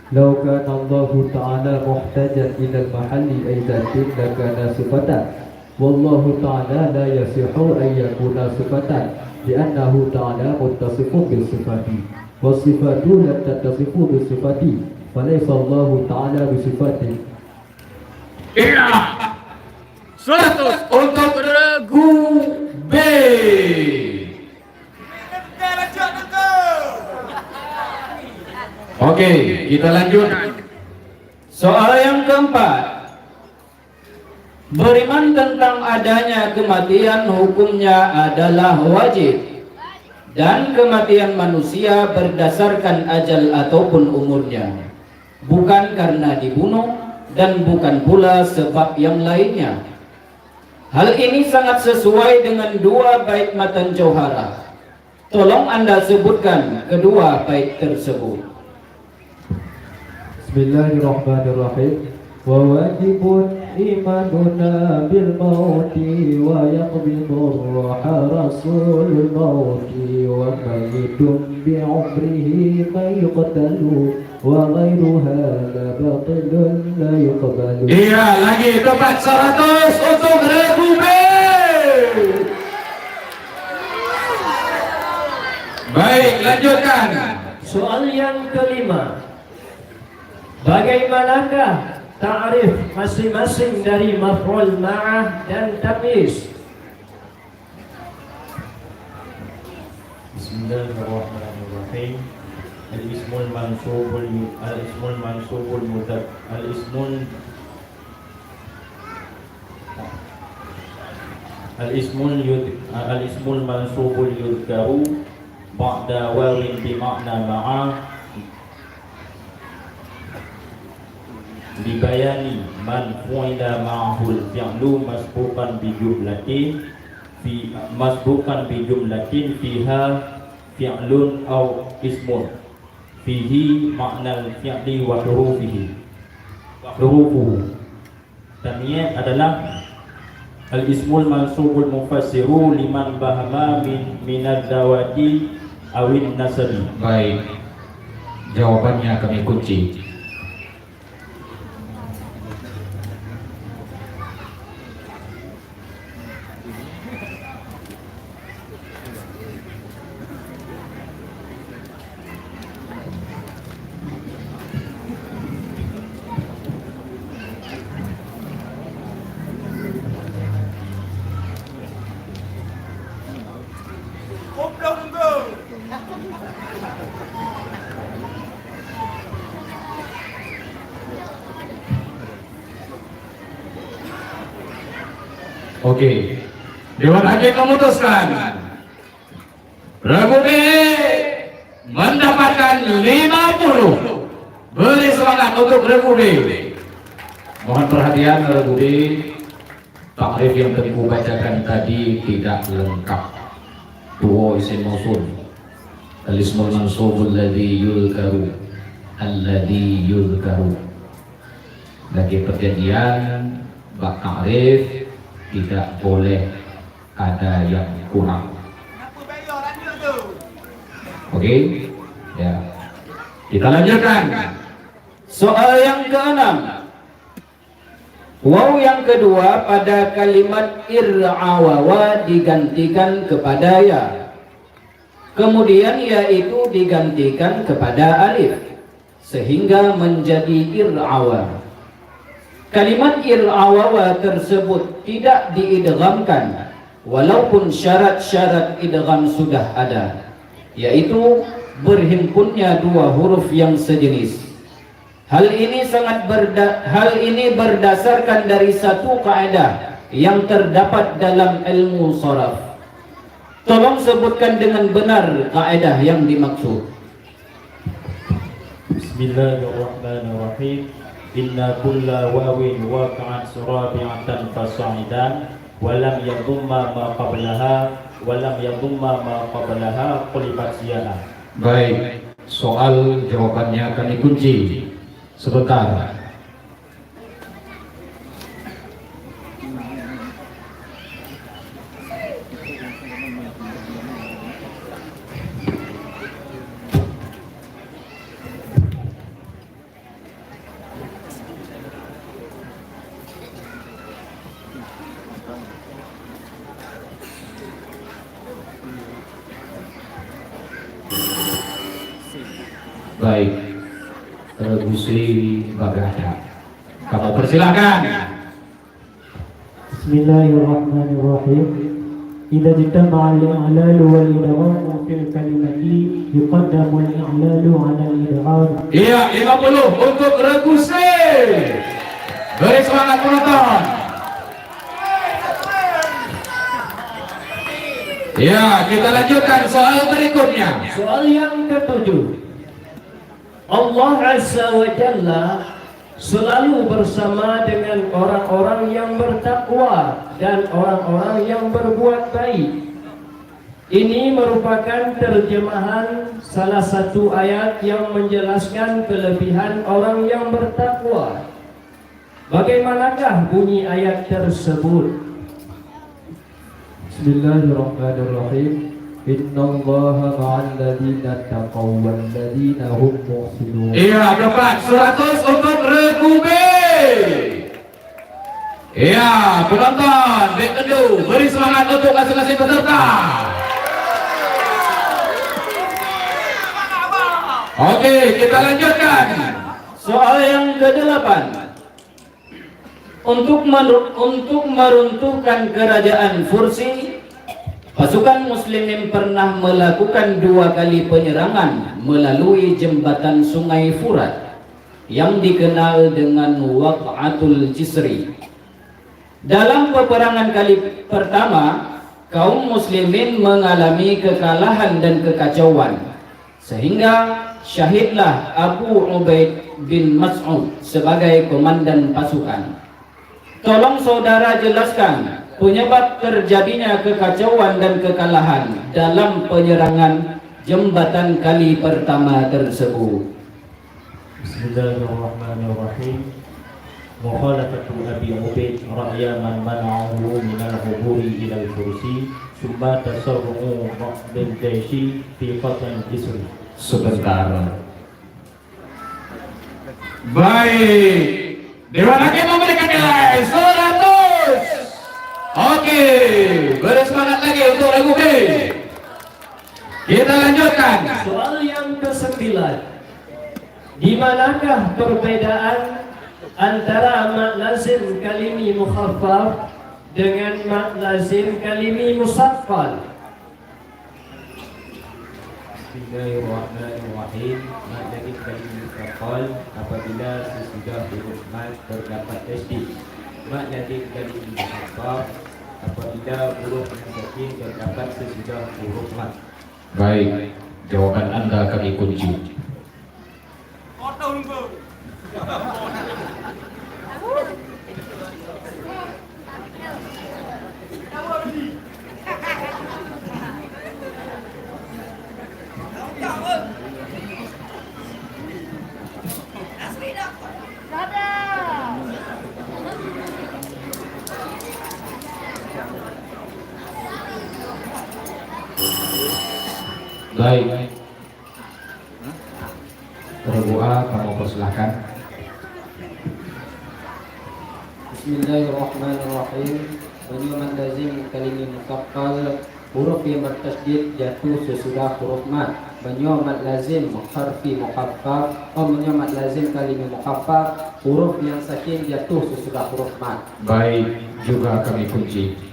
Lau kana Allah Ta'ala muhtajan ila al-mahalli ay dhatin lakana sifatan. Wallahu Ta'ala la yasihu an yakuna sifatan li'annahu Ta'ala muttasifun bisifati. Wasifatu la tattasifu bisifati. Falaysa Allah Ta'ala bisifati. Iya, 100 untuk regu B. Oke, kita lanjut. Soal yang keempat. Beriman tentang adanya kematian hukumnya adalah wajib. Dan kematian manusia berdasarkan ajal ataupun umurnya. Bukan karena dibunuh dan bukan pula sebab yang lainnya. Hal ini sangat sesuai dengan dua bait matan Jauharah. Tolong Anda sebutkan kedua bait tersebut. Bismillahirrahmanirrahim. Wa wajibun imanuna bil mauti wa yaqbidur ruha rasulul mauti wa mayyitun bi umrihi ma yuqtalu wa ghairuha la batilun la yuqbalu. Iya, lagi tepat 100 untuk regu B. Baik, lanjutkan. Soal yang kelima. Bagaimanakah ta'rif masing-masing dari maf'ul ma'ah dan tamyiz? Bismillahirrahmanirrahim. Al-ismul mansubul yudkaru ba'da wawin bima'na ma'ah dibayani man fu'ila ma'ahul fi'lu masbuqan bi jumlatin fiha fi'lun aw ismun fihi ma'nal fi'li wa hurufuhu. Tamyiz adalah al-ismul mansubul mufassiru liman bahama minad dawati awin nasabi. Baik, jawabannya kami kunci. Oke, Dewan Hakim memutuskan Regu B mendapatkan 50. Beri semangat untuk Regu B. Mohon perhatian Regu B, takrif yang tadi bacakan tadi tidak lengkap. Dua isim mausul, al-ismul mansubul ladzi yulkaru, alladzi yulkaru. Bagi perjanjian bak takrif tidak boleh ada yang kurang. Oke, ya. Kita lanjutkan. Soal yang keenam. Waw yang kedua pada kalimat ir'awawa digantikan kepada ya. Kemudian ya itu digantikan kepada alif sehingga menjadi ir'awa. Kalimat ir'awawa tersebut tidak diidghamkan walaupun syarat-syarat idgham sudah ada, yaitu berhimpunnya dua huruf yang sejenis. Hal ini berdasarkan dari satu kaidah yang terdapat dalam ilmu sharaf. Tolong sebutkan dengan benar kaidah yang dimaksud. Bismillahirrahmanirrahim. Inna kulla wawin waqa'at surabi'atan fasa'idan walam yadumma ma qablaha walam yadumma ma qablaha qulibat siyaha. Baik, soal jawabannya akan dikunci sebentar. Baik, Gusri Bagada, kamu persilakan. Bismillahirrahmanirrahim. Idza ijtama'a al-i'lalu wal idgham fil kalimati yuqaddamu al-i'lalu 'ala al-idgham. Iya, 50 untuk Gusri. Beri semangat penonton. Ya, kita lanjutkan soal berikutnya. Soal yang ketujuh. Allah Azza wa Jalla selalu bersama dengan orang-orang yang bertakwa dan orang-orang yang berbuat baik. Ini merupakan terjemahan salah satu ayat yang menjelaskan kelebihan orang yang bertakwa. Bagaimanakah bunyi ayat tersebut? Bismillahirrahmanirrahim. Innallaha ma'al ladzina taqaw wal ladzina hum muhsinun. Iya, dapat 100 untuk Regu B. Iya, penonton back kedua, beri semangat untuk masing-masing peserta. Oke, kita lanjutkan. Soal yang ke-8. Untuk meruntuhkan kerajaan Fursi, pasukan muslimin pernah melakukan 2 kali penyerangan melalui jembatan sungai Furat yang dikenal dengan Waq'atul Jisri. Dalam peperangan kali pertama, kaum muslimin mengalami kekalahan dan kekacauan, sehingga syahidlah Abu Ubaid bin Mas'ud sebagai komandan pasukan. Tolong saudara jelaskan penyebab terjadinya kekacauan dan kekalahan dalam penyerangan jembatan kali pertama tersebut. Bismillahirrahmanirrahim. Mukhalafatu Abi Ubaid ra'ya man mana'ahu min al-huburi ila al-kursi summa tasarru'u bil jaishi fi qatl Jisri. Sebentar. Baik, Dewan Hakim memberikan nilai 100. Oke, beri semangat lagi untuk Regu B. Kita lanjutkan. Soal yang ke-9. Di manakah perbedaan antara mak lazim kalimi mukhaffaf dengan mak lazim kalimi musaqqal? Bismillahirrahmanirrahim. Mat lagi kali mustaqal apabila sesudah huruf mat terdapat tasydid. Mat lagi kali mustaqal apabila huruf sakin terdapat sesudah huruf mat. Baik, jawaban Anda kami kunci. Baik, Rebu'a kamu persilahkan. Bismillahirrahmanirrahim. Menyuman lazim kalimi mukaffal, huruf yang bertasydid jatuh sesudah huruf mat. Menyuman lazim harfi mukaffaf, menyuman lazim kalimi mukaffaf, huruf yang sakin jatuh sesudah huruf mat. Baik, juga kami kunci.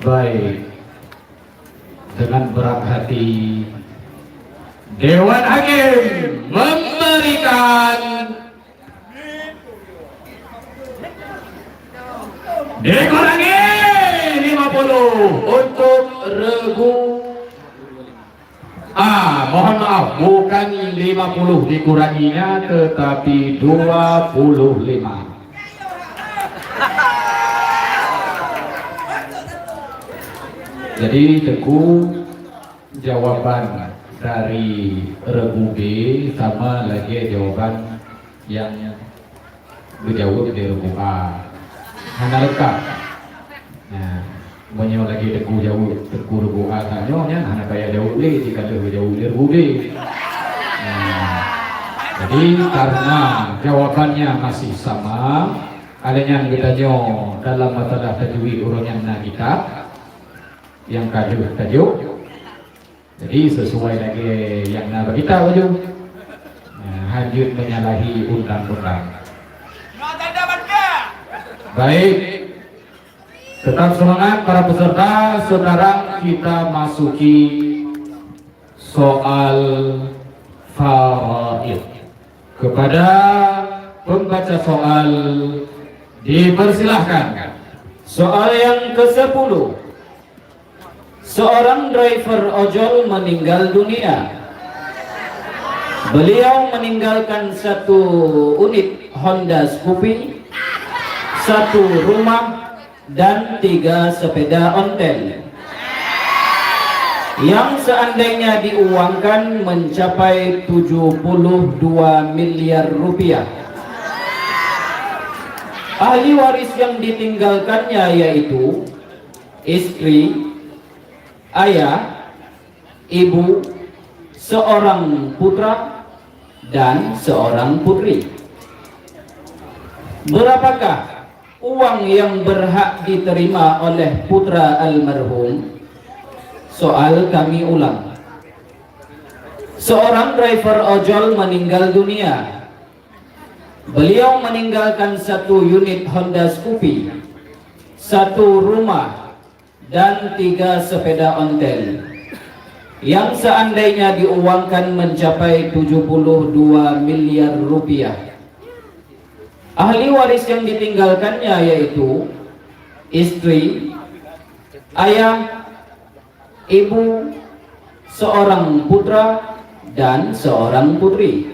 Baik, dengan berat hati Dewan Hakim memberikan dikurangi 50 untuk Regu. Mohon maaf, bukan 50 dikuranginya, tetapi 25. Jadi Teguh, jawaban dari Regu B sama lagi jawaban yang berjawab dari Regu A. Hanya lengkap. Nah, banyak lagi Teguh jawab Teguh Regu A tanya, hanya kayak jawab B jika lebih jawab dari Regu B. Nah, jadi karena jawabannya masih sama, adanya kita tanya dalam masalah tajwid urungan kitab yang tajuk, jadi sesuai lagi yang nak kita baju. Hanyut menyalahi undang-undang. Baik, tetap semangat para peserta. Sekarang kita masuki soal faraid. Kepada pembaca soal dipersilahkan. Soal yang ke-10. Seorang driver ojol meninggal dunia. Beliau meninggalkan 1 unit Honda Scoopy, 1 rumah, dan 3 sepeda ontel yang seandainya diuangkan mencapai 72 miliar rupiah. Ahli waris yang ditinggalkannya yaitu istri, ayah, ibu, seorang putra, dan seorang putri. Berapakah uang yang berhak diterima oleh putra almarhum? Soal kami ulang. Seorang driver ojol meninggal dunia. Beliau meninggalkan 1 unit Honda Scoopy, 1 rumah, dan 3 sepeda ontel yang seandainya diuangkan mencapai 72 miliar rupiah. Ahli waris yang ditinggalkannya yaitu istri, ayah, ibu, seorang putra, dan seorang putri.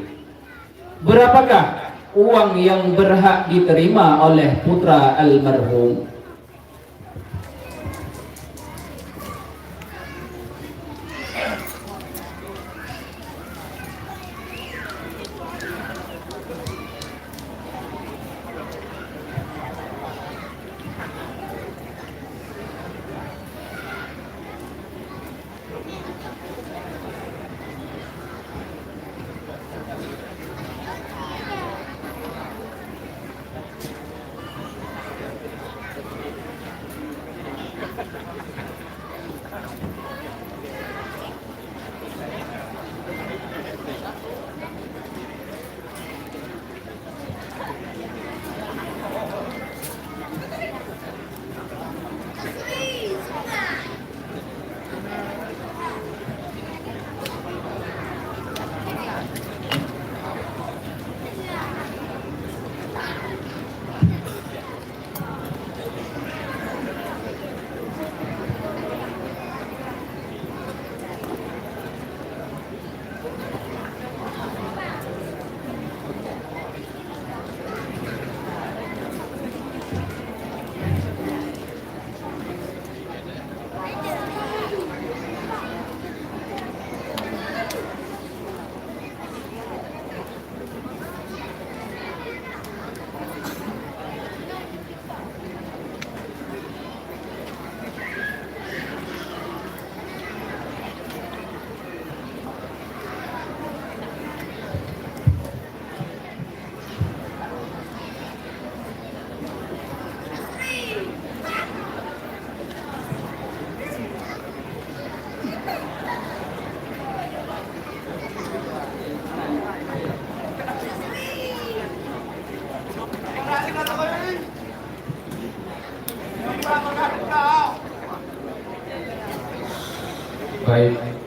Berapakah uang yang berhak diterima oleh putra almarhum?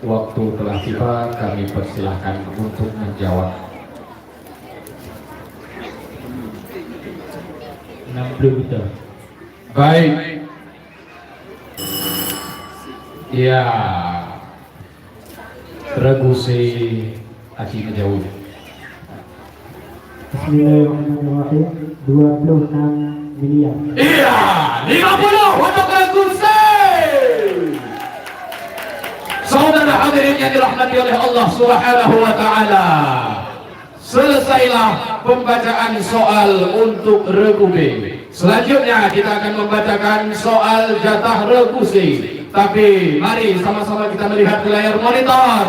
waktu telah tiba, kami persilahkan untuk menjawab. 60 meter. Baik. Ya. Ragu si Aci menjawab. Bismillahirrahmanirrahim. 26 miliar. Iya, 50 untuk Ragu si. Saudara hadirin yang dirahmati oleh Allah Subhanahu wa taala. Selesailah pembacaan soal untuk regu B. Selanjutnya kita akan membacakan soal jatah regu C. Tapi mari sama-sama kita melihat ke layar monitor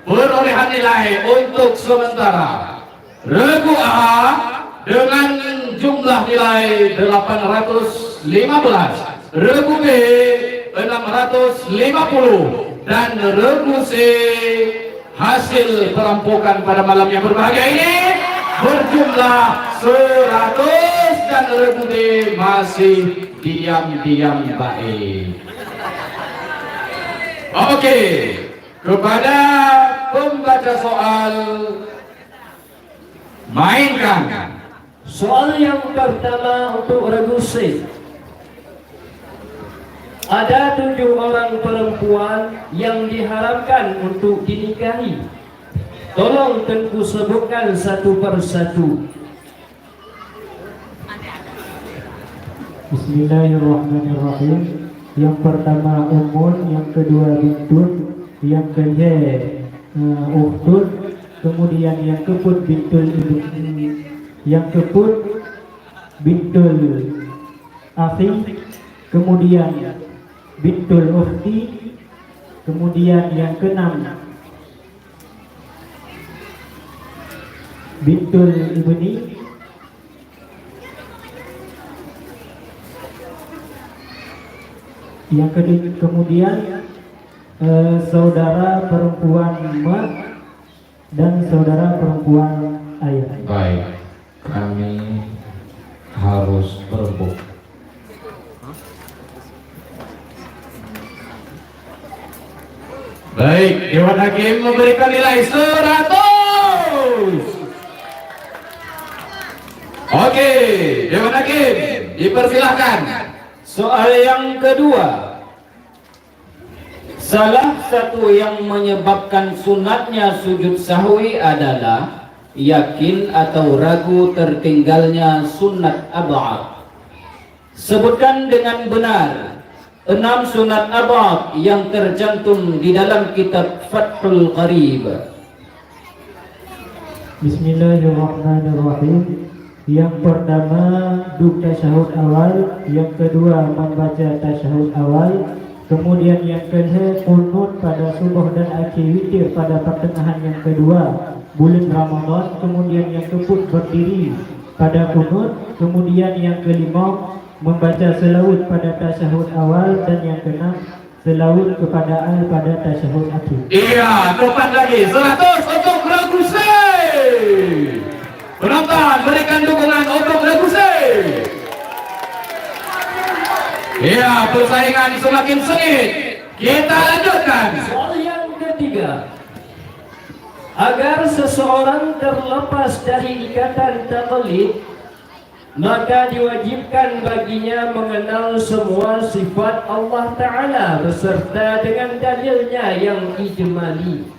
perolehan nilai untuk sementara. Regu A dengan jumlah nilai 815, regu B 650, dan regu C hasil perampokan pada malam yang berbahagia ini berjumlah 100, dan regu D masih diam-diam baik. Oke, kepada pembaca soal, mainkan. Soal yang pertama untuk regu C. Ada 7 orang perempuan yang diharapkan untuk dinikahi. Tolong Tengku sebutkan satu persatu. Bismillahirrahmanirrahim. Yang pertama Umun, yang kedua Bintun, yang ketiga Uhtun, kemudian yang keempat Bintul Akhi, kemudian Bintul Ukhti, kemudian yang keenam Bintul Ibni, yang kemudian saudara perempuan Ma dan saudara perempuan Ayah. Baik, kami harus berebut. Baik, Dewan Hakim memberikan nilai 100. Oke, Dewan Hakim dipersilahkan. Soal yang kedua. Salah satu yang menyebabkan sunatnya sujud sahwi adalah yakin atau ragu tertinggalnya sunat ab'ad. Sebutkan dengan benar 6 sunat ab'ad yang tercantum di dalam kitab Fathul Qarib. Bismillahirrahmanirrahim. Yang pertama duduk tasyahud awal, yang kedua membaca tasyahud awal, kemudian yang ketiga kunut pada subuh dan akhir witir pada pertengahan yang kedua bulan Ramadan, kemudian yang keempat berdiri pada kunut, kemudian yang kelima membaca selawat pada tasyahud awal, dan yang keenam selawat kepada al pada tasyahud akhir. Iya, tepat lagi 100 untuk regu C. Penonton berikan dukungan untuk regu C. Iya, persaingan semakin sengit. Kita lanjutkan. Soal yang ketiga. Agar seseorang terlepas dari ikatan taklid, maka diwajibkan baginya mengenal semua sifat Allah Ta'ala beserta dengan dalilnya yang ijmali.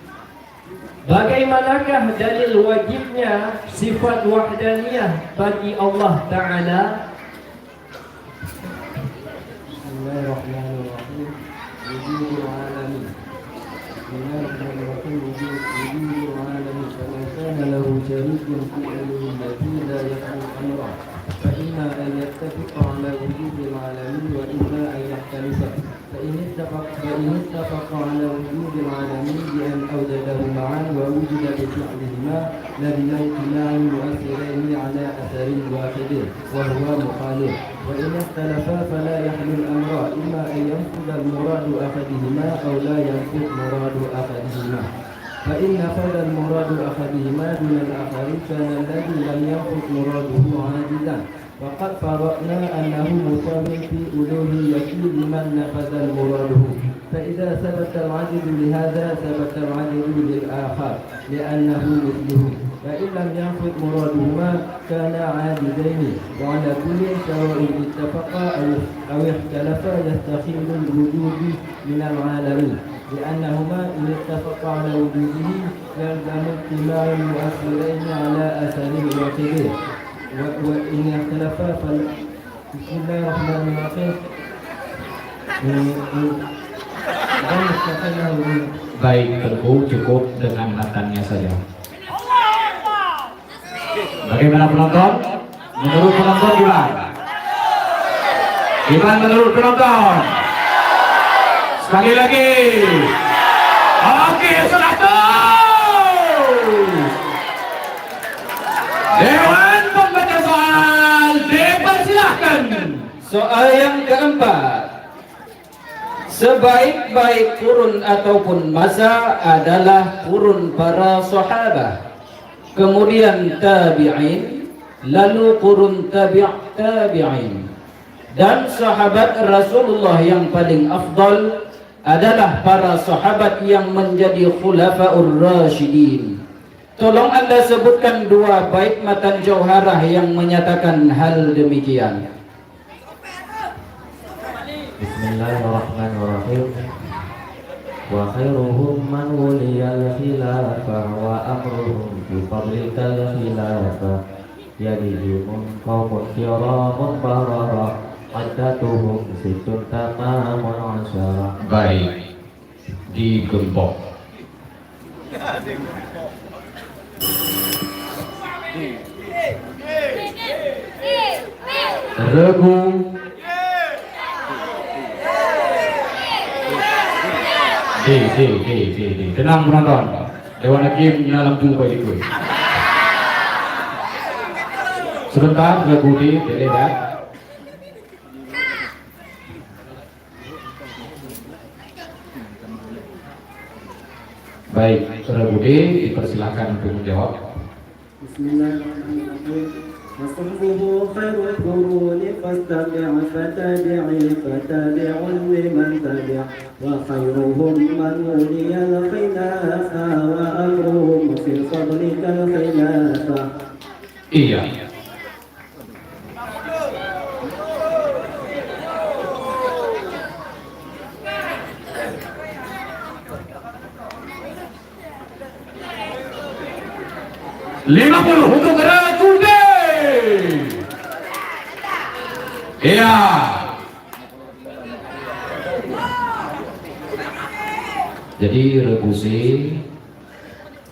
Bagaimanakah dalil wajibnya sifat wahdaniyah bagi Allah Ta'ala? Bismillahirrahmanirrahim. Wujudul alamin. Bismillahirrahmanirrahim. Wujudul alamin. Faman kana lahu syarikun fi ilmihi allati la yaqul amra, fa imma an yattafiqa ala wujudil alamin wa imma an yahtalifa. فإن اتفق على وجود العالمين بأن أوجده معا ووجد بفعلهما لزم اجتماع المؤثرين على أثر واحد وهو مخالف، وإن اختلفا فلا يحمل الأمر إما أن ينفذ المراد أحدهما أو لا ينفذ مراد أحدهما، فإن نفذ المراد أحدهما دون الآخر كان الذي لم ينفذ مراده عاجزا. وقد فرضنا أنه مساو في ألوهيته لمن نفذ مراده، فإذا ثبت العدد لهذا ثبت العدد للآخر لأنه مثله، فإن لم ينفذ مرادهما كانا عاددين، وعلى كل سواء اتفقا أو اختلفا يستخيل الوجود من العالمين، لأنهما إن اتفقا على وجوده يلزم اجتماع المؤثرين على أثر واحده، وإن اختلفا بسم الله الرحمن الرحيم. Baik, Tengku cukup dengan matannya saja. Bagaimana penonton? Menurut penonton gimana? Gimana menurut penonton? Sekali lagi. Oke, 100. Dewan pembaca soal dipersilahkan. Soal yang keempat. Sebaik-baik kurun ataupun masa adalah kurun para sahabat, kemudian tabi'in, lalu kurun tabi'in. Dan sahabat Rasulullah yang paling afdal adalah para sahabat yang menjadi khulafaur rasyidin. Tolong Anda sebutkan 2 bait matan jauharah yang menyatakan hal demikian. Bismillahirrahmanirrahim. Wa khairuhum man waliyal khilafah wa amruhum bi fadlikal khilafah yadihim qawmun kiramun barara addatuhum situn tamamun asyara. Baik, digembok. Regu. Tenang penonton. Dewan Hakim dalam jumpa itu. Sebentar, Regu dilihat. Baik, Saudara Budi, dipersilakan untuk menjawab. Bismillahirrahmanirrahim. وصحبه خير القرون فاستبع فتابعي فتابع لمن تبع وخيرهم من ولي الخلافة وأمرهم في فضلك الخلافة. Iya. $50 untuk Regu D. Iya. Jadi Regu C,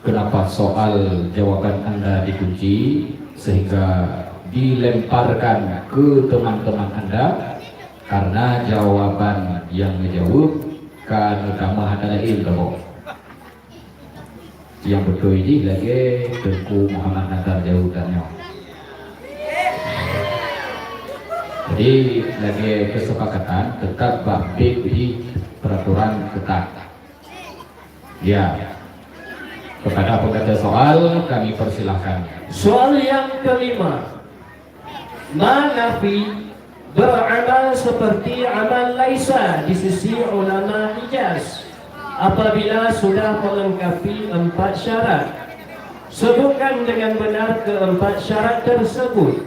kenapa soal jawaban Anda dikunci sehingga dilemparkan ke teman-teman Anda? Karena jawaban yang menjawab kan utama adalah ilmu. Yang betul ini lagi Tengku Muhammad Nazar jawabannya. Jadi lagi kesepakatan tetap babit di peraturan ketat. Ya, kepada pembaca soal kami persilahkan. Soal yang kelima, Manafi beramal seperti amal Laisa di sisi ulama Hijaz apabila sudah melengkapi 4 syarat. Sebutkan dengan benar ke-4 syarat tersebut.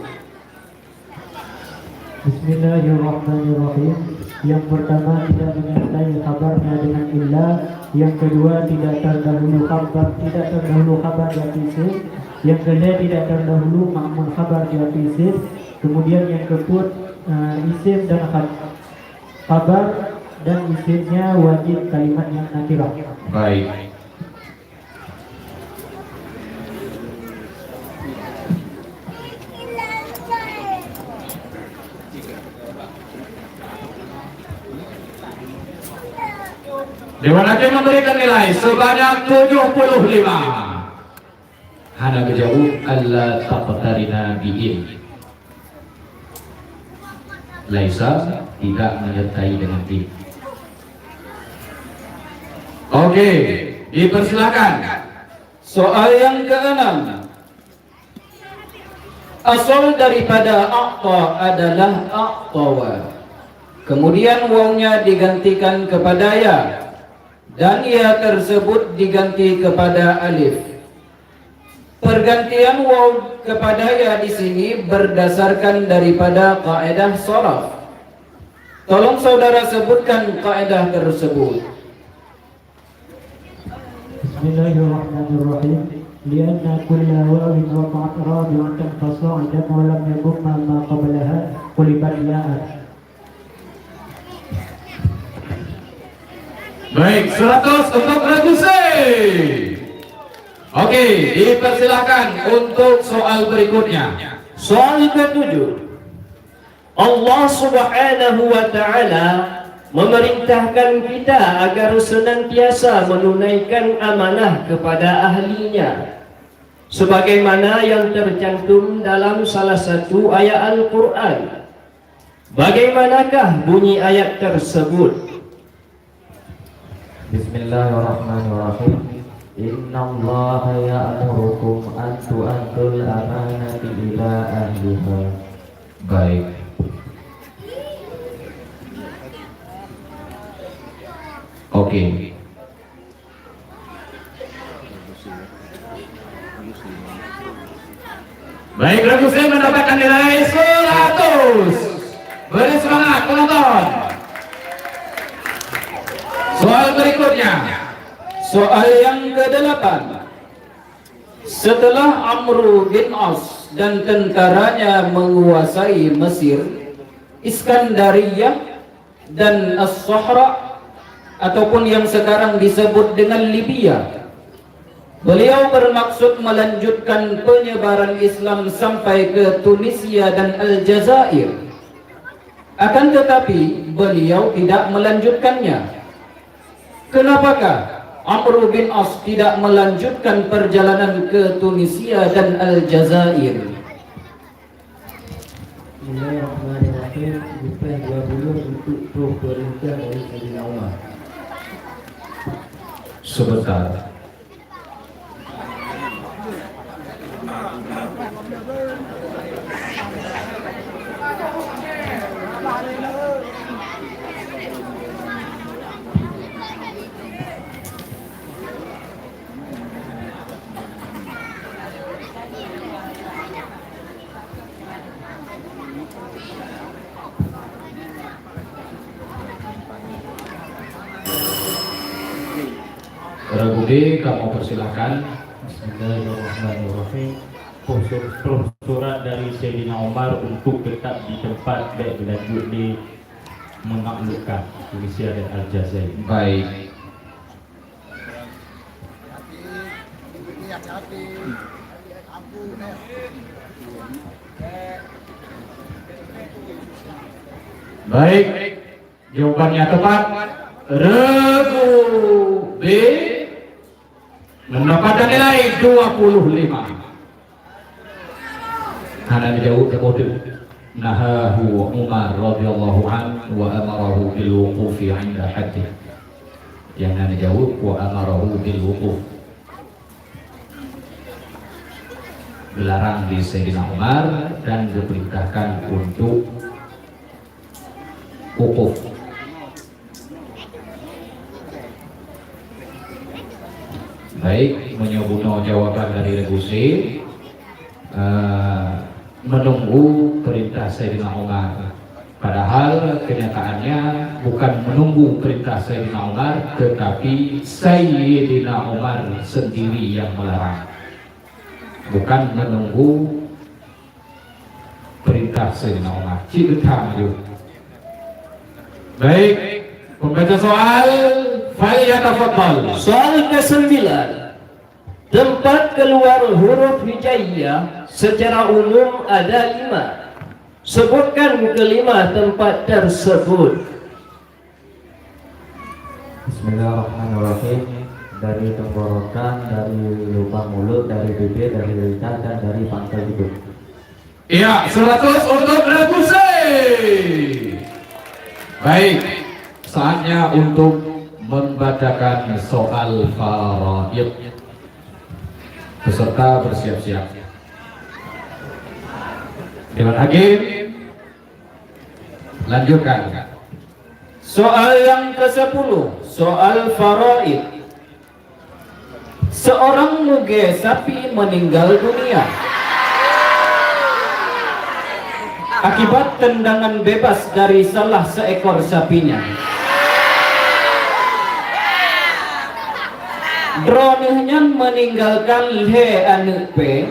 Bismillahirrahmanirrahim. Yang pertama, tidak menyertai kabarnya dengan illah. Yang kedua, tidak terdahulu kabar di atas isim. Yang ketiga, tidak terdahulu ma'mul kabar di atas isim. Kemudian yang keempat, isim dan kabar dan isimnya wajib kalimat yang nakirah. Baik. Dewan Hakim memberikan nilai sebanyak 75. Hana menjawab Allah taqtarina bi'in. Laisa tidak menyertai dengan tim. Oke, dipersilakan. Soal yang ke-6. Asal daripada a'ta adalah a'tawa. kemudian wawnya digantikan kepada ya, dan ya tersebut diganti kepada alif. Pergantian waw kepada ya di sini berdasarkan daripada kaidah sharaf. Tolong saudara sebutkan kaidah tersebut. Bismillahirrahmanirrahim. Lianna kulla wawin waqa'at rabi'atan fasa'idan wa lam yakun ma qablaha qulibat ya'at. Baik, 100 untuk Regusi. Oke, dipersilahkan untuk soal berikutnya. Soal ke-7. Allah Subhanahu wa taala memerintahkan kita agar senantiasa menunaikan amanah kepada ahlinya, sebagaimana yang tercantum dalam salah satu ayat Al-Quran. Bagaimanakah bunyi ayat tersebut? Bismillahirrahmanirrahim. Innallaha ya'murukum an tu'addul amanati ila ahliha. Baik. Oke. Baik, Regusi mendapatkan nilai 100. Beri semangat penonton. Soal berikutnya. Soal yang ke-8. Setelah Amr bin As dan tentaranya menguasai Mesir, Iskandariyah dan As-Sahra ataupun yang sekarang disebut dengan Libya, beliau bermaksud melanjutkan penyebaran Islam sampai ke Tunisia dan Aljazair. Akan tetapi beliau tidak melanjutkannya. Kenapakah Amr bin As tidak melanjutkan perjalanan ke Tunisia dan Aljazair? Bismillahirrahmanirrahim. Bukan 20 untuk tuh perintah dari Sayyidina Umar. Sebentar. Ragude, kamu persilahkan. Bismillahirrahmanirrahim. Surat dari Sayyidina Umar untuk tetap di tempat baik berlanjut di menaklukkan Tunisia dan Aljazair. Baik. Baik, jawabannya tepat. Regu B mendapatkan nilai 25. Hana dijawab kemudian. Nahahu Umar radhiyallahu an wa amarahu bil wuqufi 'inda haddi. Yang hana dijawab wa amarahu bil wuquf. Dilarang di Sayyidina Umar dan diperintahkan untuk wukuf. Baik, menyebut jawaban dari Regusi, menunggu perintah Sayyidina Umar. Padahal kenyataannya bukan menunggu perintah Sayyidina Umar, tetapi Sayyidina Umar sendiri yang melarang. Bukan menunggu perintah Sayyidina Umar. Baik, pembaca soal. Soal ke-9. Tempat keluar huruf hijaiyah secara umum ada 5. Sebutkan kelima tempat tersebut. Bismillahirrahmanirrahim. Dari tenggorokan, dari lubang mulut, dari bibir, dari lidah, dan dari pangkal hidung. Iya, 100 untuk Regusi. Baik, saatnya untuk membacakan soal faraid. Peserta bersiap-siap. Dewan Hakim, lanjutkan. Soal yang ke-10, soal faraid. Seorang muge sapi meninggal dunia akibat tendangan bebas dari salah seekor sapinya. Dronehnya meninggalkan he anu pe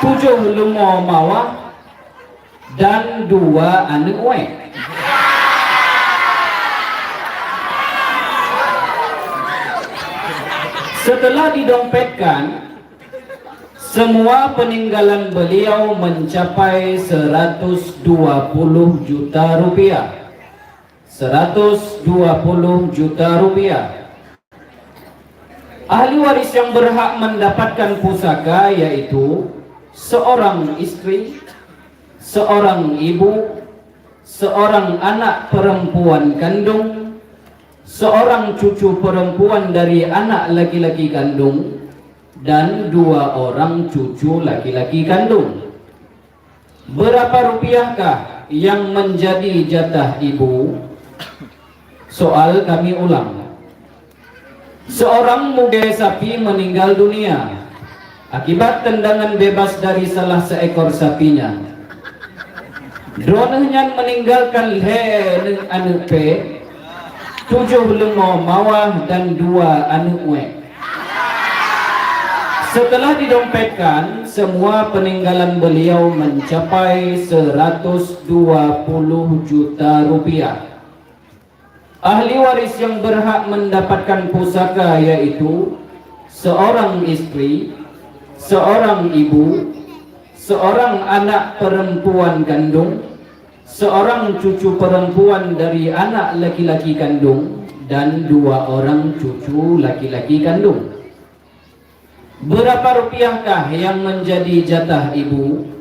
7 lumo mawah dan 2 anu we. Setelah didompetkan, semua peninggalan beliau mencapai 120 juta rupiah. 120 juta rupiah. Ahli waris yang berhak mendapatkan pusaka yaitu seorang istri, seorang ibu, seorang anak perempuan kandung, seorang cucu perempuan dari anak laki-laki kandung, dan 2 orang cucu laki-laki kandung. Berapa rupiahkah yang menjadi jatah ibu? Soal kami ulang. Seorang muge sapi meninggal dunia akibat tendangan bebas dari salah seekor sapinya. Dronehnya meninggalkan he anu pe 7 lumo mawah dan 2 anu we. Setelah didompetkan, semua peninggalan beliau mencapai 120 juta rupiah. Ahli waris yang berhak mendapatkan pusaka yaitu seorang istri, seorang ibu, seorang anak perempuan kandung, seorang cucu perempuan dari anak laki-laki kandung, dan 2 orang cucu laki-laki kandung. Berapa rupiahkah yang menjadi jatah ibu?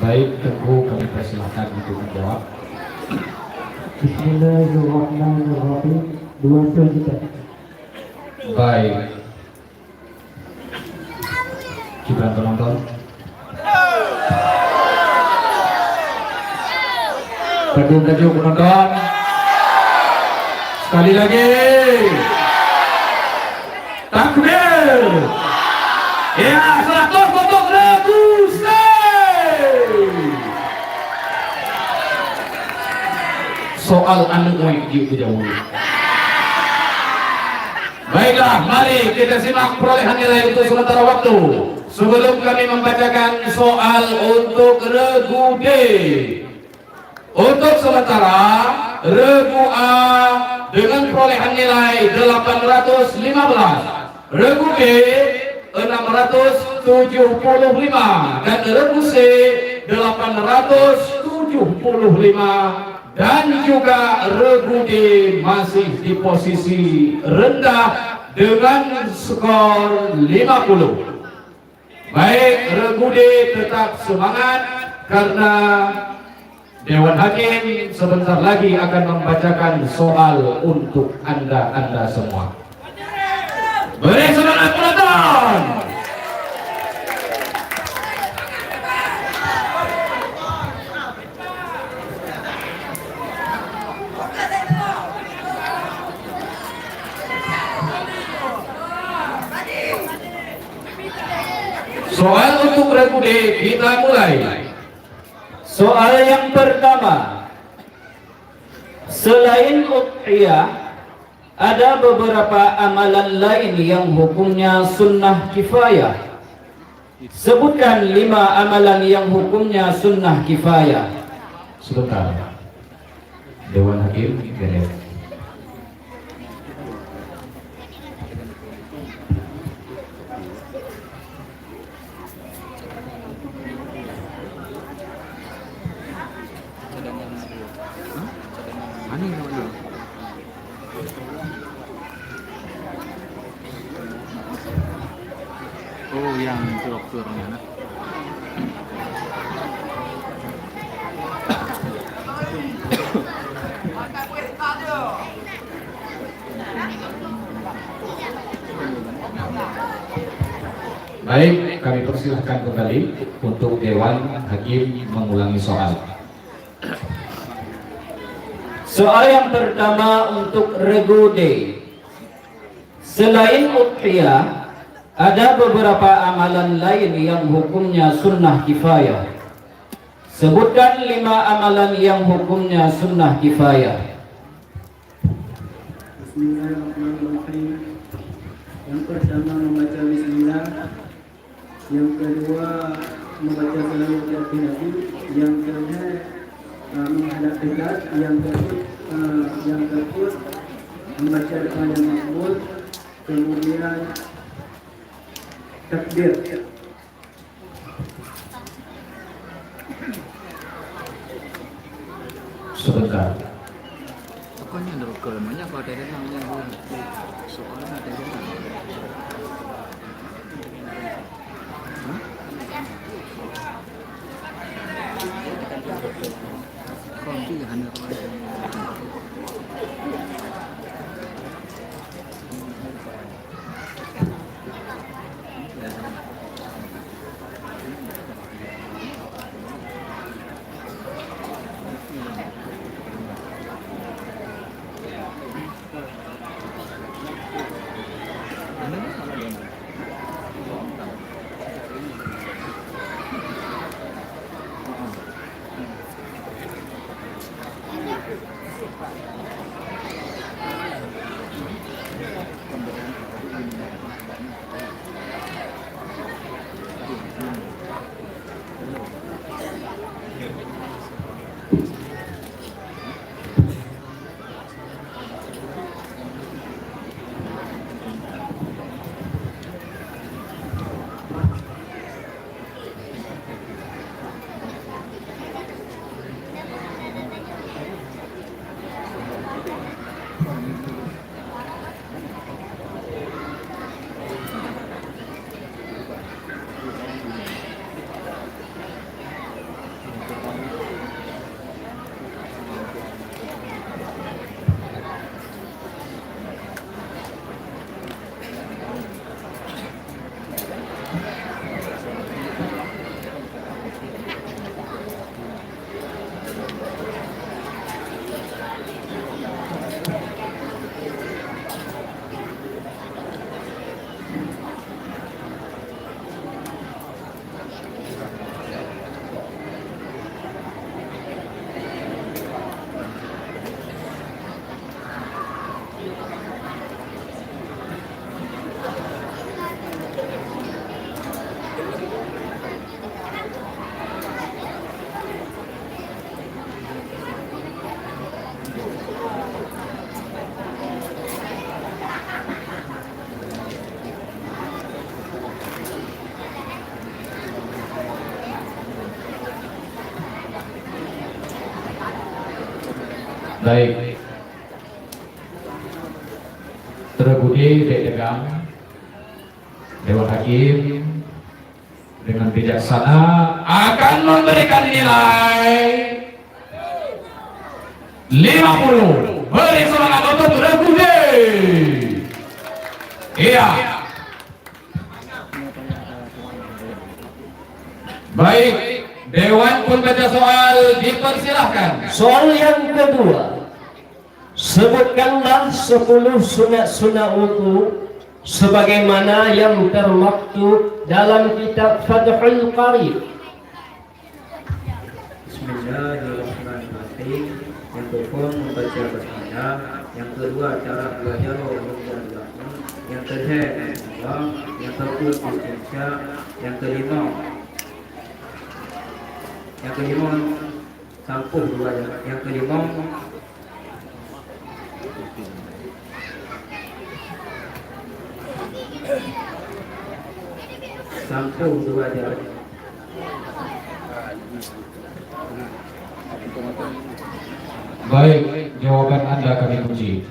Baik, Teguh kami persilahkan untuk menjawab. Bismillahirrahmanirrahim. 20 juta. Baik. Gibran penonton. Tajuk penonton. Sekali lagi. Takbir. Ya, 100 untuk Ragusa. Soal anu wajib jauh. Baiklah, mari kita simak perolehan nilai untuk sementara waktu. sebelum kami membacakan soal untuk regu D. Untuk sementara, regu A dengan perolehan nilai 815, regu B 675, dan regu C 875, dan juga regu D masih di posisi rendah dengan skor 50. Baik, regu D tetap semangat karena Dewan Hakim sebentar lagi akan membacakan soal untuk Anda semua. Beri semangat penonton. Soal untuk regu D kita mulai. Soal yang pertama, selain udhiyah, ada beberapa amalan lain yang hukumnya sunnah kifayah. Sebutkan 5 amalan yang hukumnya sunnah kifayah. Sebentar. Dewan Hakim Genet. Mana yang dulu? Oh, yang turun-turunnya nak. Baik, kami persilahkan kembali untuk Dewan Hakim mengulangi soal. Soal yang pertama untuk regu D. Selain udhiyah, ada beberapa amalan lain yang hukumnya sunnah kifayah. Sebutkan 5 amalan yang hukumnya sunnah kifayah. Bismillahirrahmanirrahim. Yang pertama membaca bismillah. Yang kedua membaca salawat Nabi. Yang ketiga menghadap qiblat. Yang keempat membaca doa yang makbul. Kemudian takbir. Sebentar. Pokoknya ada kelemahannya kalau ada namanya soalnya ada Baik. Terbudi Degang Dewan Hakim dengan bijaksana akan memberikan nilai 50. Beri semangat untuk Terbudi. Iya. Baik, Dewan pembaca soal dipersilahkan. Soal yang kedua, sebutkanlah 10 sunat-sunat wudu sebagaimana yang termaktub dalam kitab Fathul Qarib. Bismillahirrahmanirrahim. Yang pertama membaca basmalah, yang kedua cara belajar yang ketiga yang keempat istinja, yang kelima sampul dua, yang kelima sampul dua jari. Baik, jawaban Anda kami puji.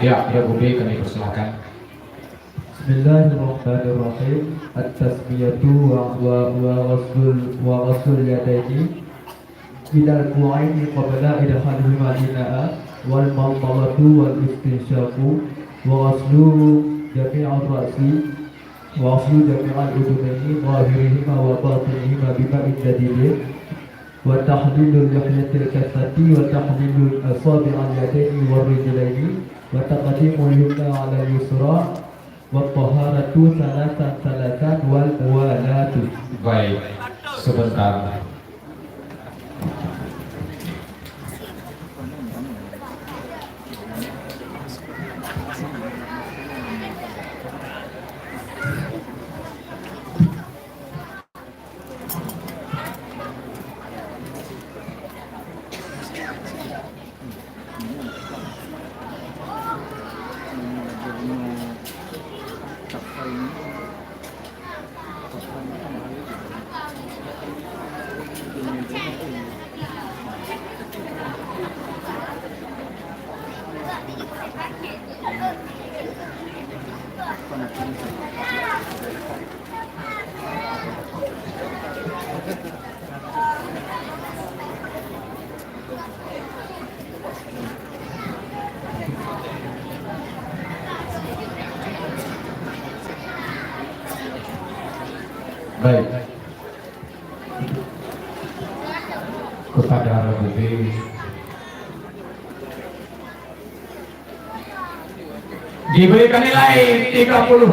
Ya, Budi kami persilakan. Bismillahirrahmanirrahim. At-tasmiyatu wa ghaslul yadaini ilal ku'aini qabla idkhalihima al-ina'a wal mawmadatu wal istinsyaqu wa ghaslu jami'ar ra'si wa ghaslu jami'al udunaini zahirihima wa batinihima bima'in jadidin wa tahdilul lihyatil kaffati wa tahdilul asabi'al yadaini war rijlaini wa taqdimul yumna 'ala al-yusra wa taharatu salatan wal muwalatu. Baik, sebentar. Baik, kepada Budi diberikan nilai 35.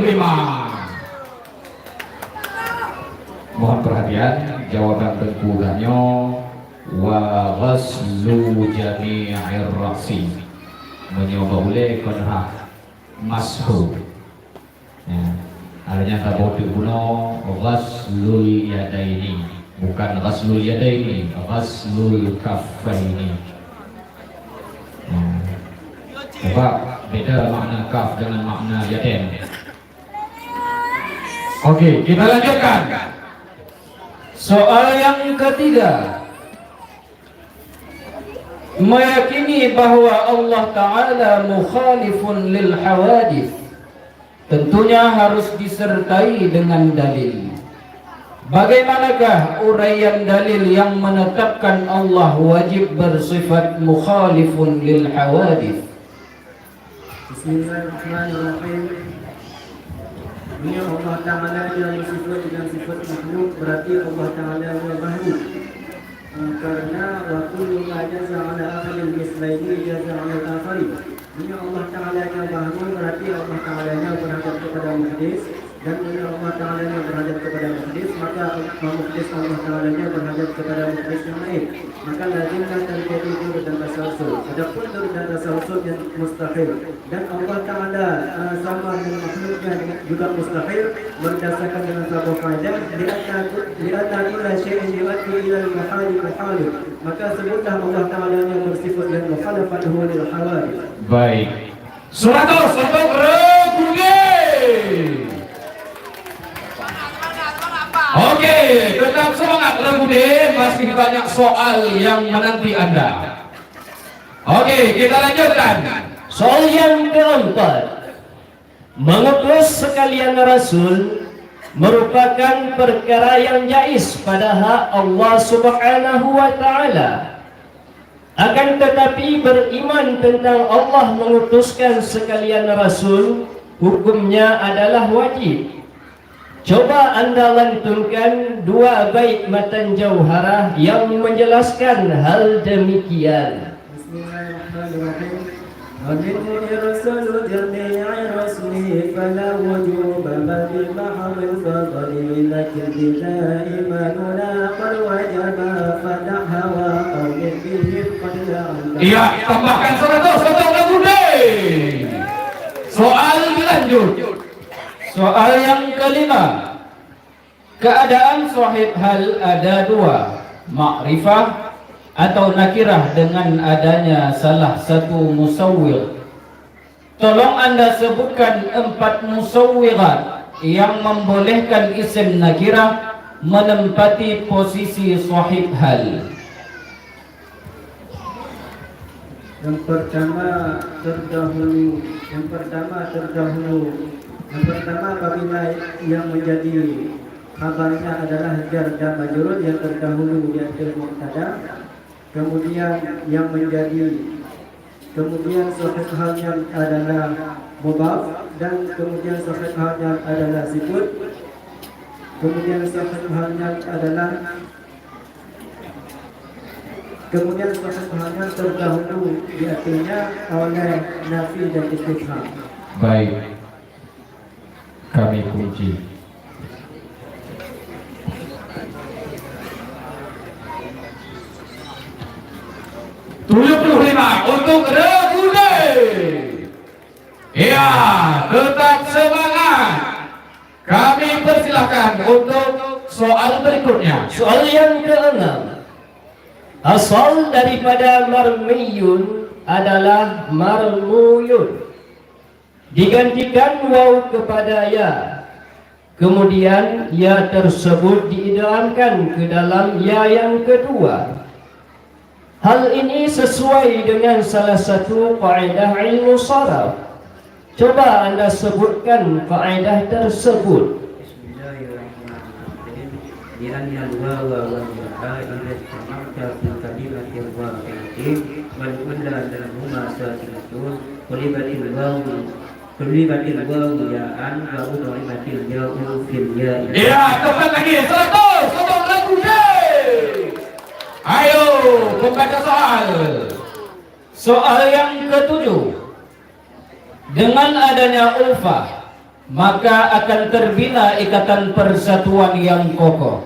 Mohon perhatian, jawaban Tengku Ganyo wa ghaslu jami'ir ra'si, menyoba boleh konha mashu. Adanya tabotu kuno ghaslul yadaini, bukan ghaslul yadaini, ghaslul kaffaini. Coba beda makna kaf dengan makna yadain. Oke, kita lanjutkan. Soal yang ketiga, meyakini bahwa Allah Ta'ala mukhalifun lil hawadith tentunya harus disertai dengan dalil. Bagaimanakah uraian dalil yang menetapkan Allah wajib bersifat mukhalifun lil hawadith? Bismillahirrahmanirrahim. Ini Allah Ta'ala yang sifat dengan sifat makhluk, berarti Allah Ta'ala makhluk. Karena waktu ma jaza ala akhiril mislaini jaza ala akhiri. Ini Allah Ta'ala yang makhluk, berarti Allah Ta'ala yang berhadap kepada mahdis. dan Allah Ta'ala berhajat kepada muhdis, maka muhdis Allah Ta'ala berhajat kepada muhdis yang lain. Maka lazimlah terjadi durud dan tasalsul. Adapun durud dan tasalsul yang mustahil, dan Allah Ta'ala sama dengan makhluknya juga mustahil berdasarkan dengan sebuah kaidah li'anna kulla syai'in yu'addi ila al-muhali muhali. Maka sebutlah Allah Ta'ala yang bersifat dan mukhalafatuhu lil hawadith. Baik. 100 untuk Regude. Oke, tetap semangat Regude, masih banyak soal yang menanti Anda. Oke, kita lanjutkan. Soal yang keempat, mengutus sekalian Rasul merupakan perkara yang jais pada hak Allah Subhanahu wa Ta'ala. Akan tetapi beriman tentang Allah mengutuskan sekalian Rasul, hukumnya adalah wajib. Coba anda lantunkan 2 bait matan jauharah yang menjelaskan hal demikian. Bismillahirrahmanirrahim. ومنه الرسول جميع رسله فلا وجوب بل محض الفضل لكن بلا إيماننا قد وجب فدعها وقوم به قد لعل. Iya, tambahkan 100 untuk Regude. Soal dilanjut. Soal yang kelima. Keadaan sahib hal ada 2, ma'rifah atau nakirah dengan adanya salah satu musawwir. Tolong anda sebutkan 4 musawwirat yang membolehkan isim nakirah menempati posisi sahib hal. Yang pertama terdahulu apabila yang menjadi kabarnya adalah jar dan majrur yang terdahulu yaitu mubtada, kemudian sahih halnya adalah mudhaf, dan kemudian sahih halnya adalah sifat, kemudian sahih halnya terdahulu diartinya oleh nafi dan istifham. Baik, kami puji. Untuk Regude. Iya, tetap semangat. Kami persilahkan untuk soal berikutnya. Soal yang ke-6. Asal daripada marmiyun adalah marmuyun. Digantikan waw kepada ya. Kemudian ya tersebut diidghamkan ke dalam ya yang kedua. Hal ini sesuai dengan salah satu kaidah ilmu sharaf. Coba anda sebutkan kaidah tersebut. Bismillahirrahmanirrahim. Li'anna al-wawa wal ya'a idza istama'ta fi kalimatin wahidatin wal kulla lahuma sakinatun qulibatil wawu ya'an wa udhibatil ya'u fil ya'i. Iya, tepat lagi. 100 untuk Regude. Ayo, membaca soal. Soal yang ke-7. Dengan adanya ulfah, maka akan terbina ikatan persatuan yang kokoh.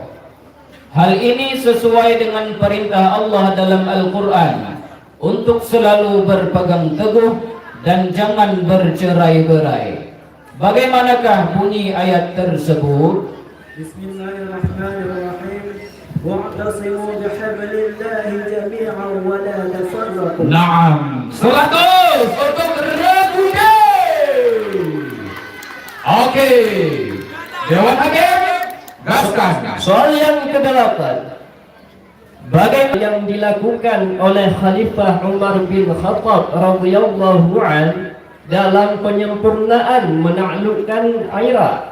Hal ini sesuai dengan perintah Allah dalam Al-Quran untuk selalu berpegang teguh dan jangan bercerai-berai. Bagaimanakah bunyi ayat tersebut? Bismillahirrahmanirrahim. Wa'tasimu bihablillahi jami'an wa la tafarraqu. Naam. 100 untuk Regude. Oke. Dewan Hakim, gaskan. Soal yang ke-8. Bagaimana yang dilakukan oleh Khalifah Umar bin Khattab radhiyallahu an dalam penyempurnaan menaklukkan Irak?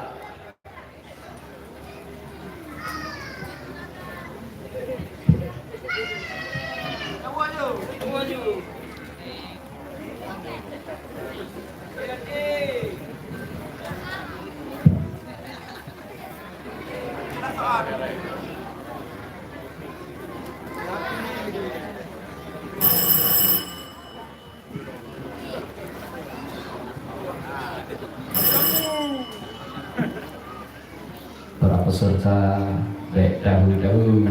peserta baik dahulu.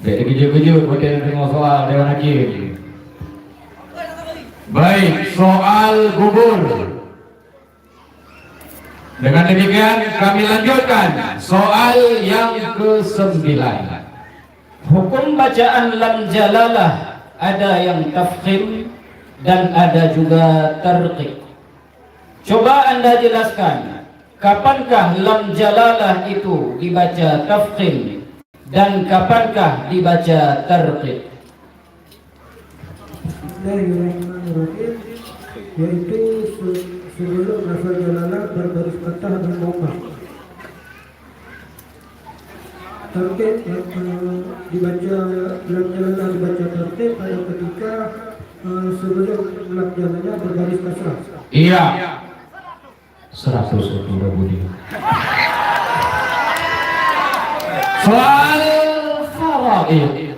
Baik dikejut-kejut buat yang tengok soal Dewan Hakim. Baik, soal gugur. Dengan demikian kami lanjutkan soal yang ke-9. Hukum bacaan lam jalalah ada yang tafkhim dan ada juga tarqiq. Coba Anda jelaskan, kapankah lam jalalah itu dibaca tafkhim dan kapankah dibaca tarqiq? Bismillahirrahmanirrahim. Yaitu sebelum lafaz jalalah berbaris fathah dan dhammah. Tarqiq dibaca lam jalalah dibaca tarqiq pada ketika sebelum lam jalalah berbaris kasrah. Iya. 100 udah Budi. Soal faraid.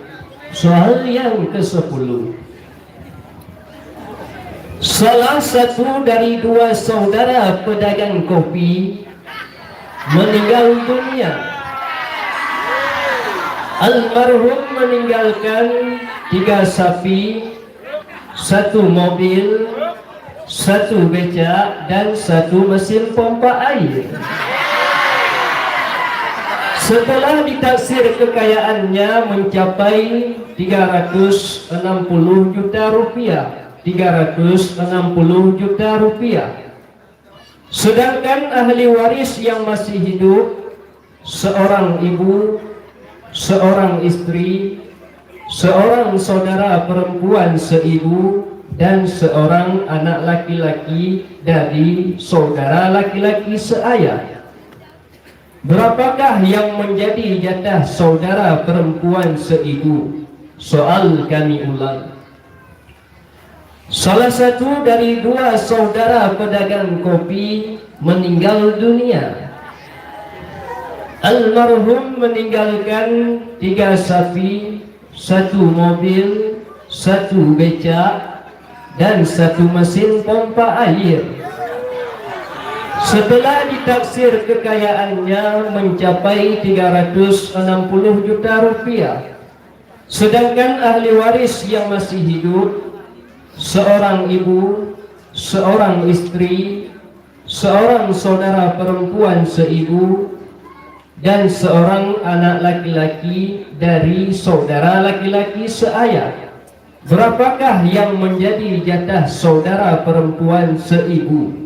Soal yang ke-10. Salah satu dari dua saudara pedagang kopi meninggal dunia. Almarhum meninggalkan 3 sapi, 1 mobil, 1 becak, dan 1 mesin pompa air. Setelah ditaksir kekayaannya mencapai 360 juta rupiah. 360 juta rupiah. Sedangkan ahli waris yang masih hidup, seorang ibu, seorang istri, seorang saudara perempuan seibu, dan seorang anak laki-laki dari saudara laki-laki seayah. Berapakah yang menjadi jatah saudara perempuan seibu? Soal kami ulang. Salah satu dari dua saudara pedagang kopi meninggal dunia. Almarhum meninggalkan 3 sapi, 1 mobil, 1 becak, dan 1 mesin pompa air. Setelah ditaksir kekayaannya mencapai 360 juta rupiah. Sedangkan ahli waris yang masih hidup, seorang ibu, seorang istri, seorang saudara perempuan seibu, dan seorang anak laki-laki dari saudara laki-laki seayah. Berapakah yang menjadi jatah saudara perempuan seibu?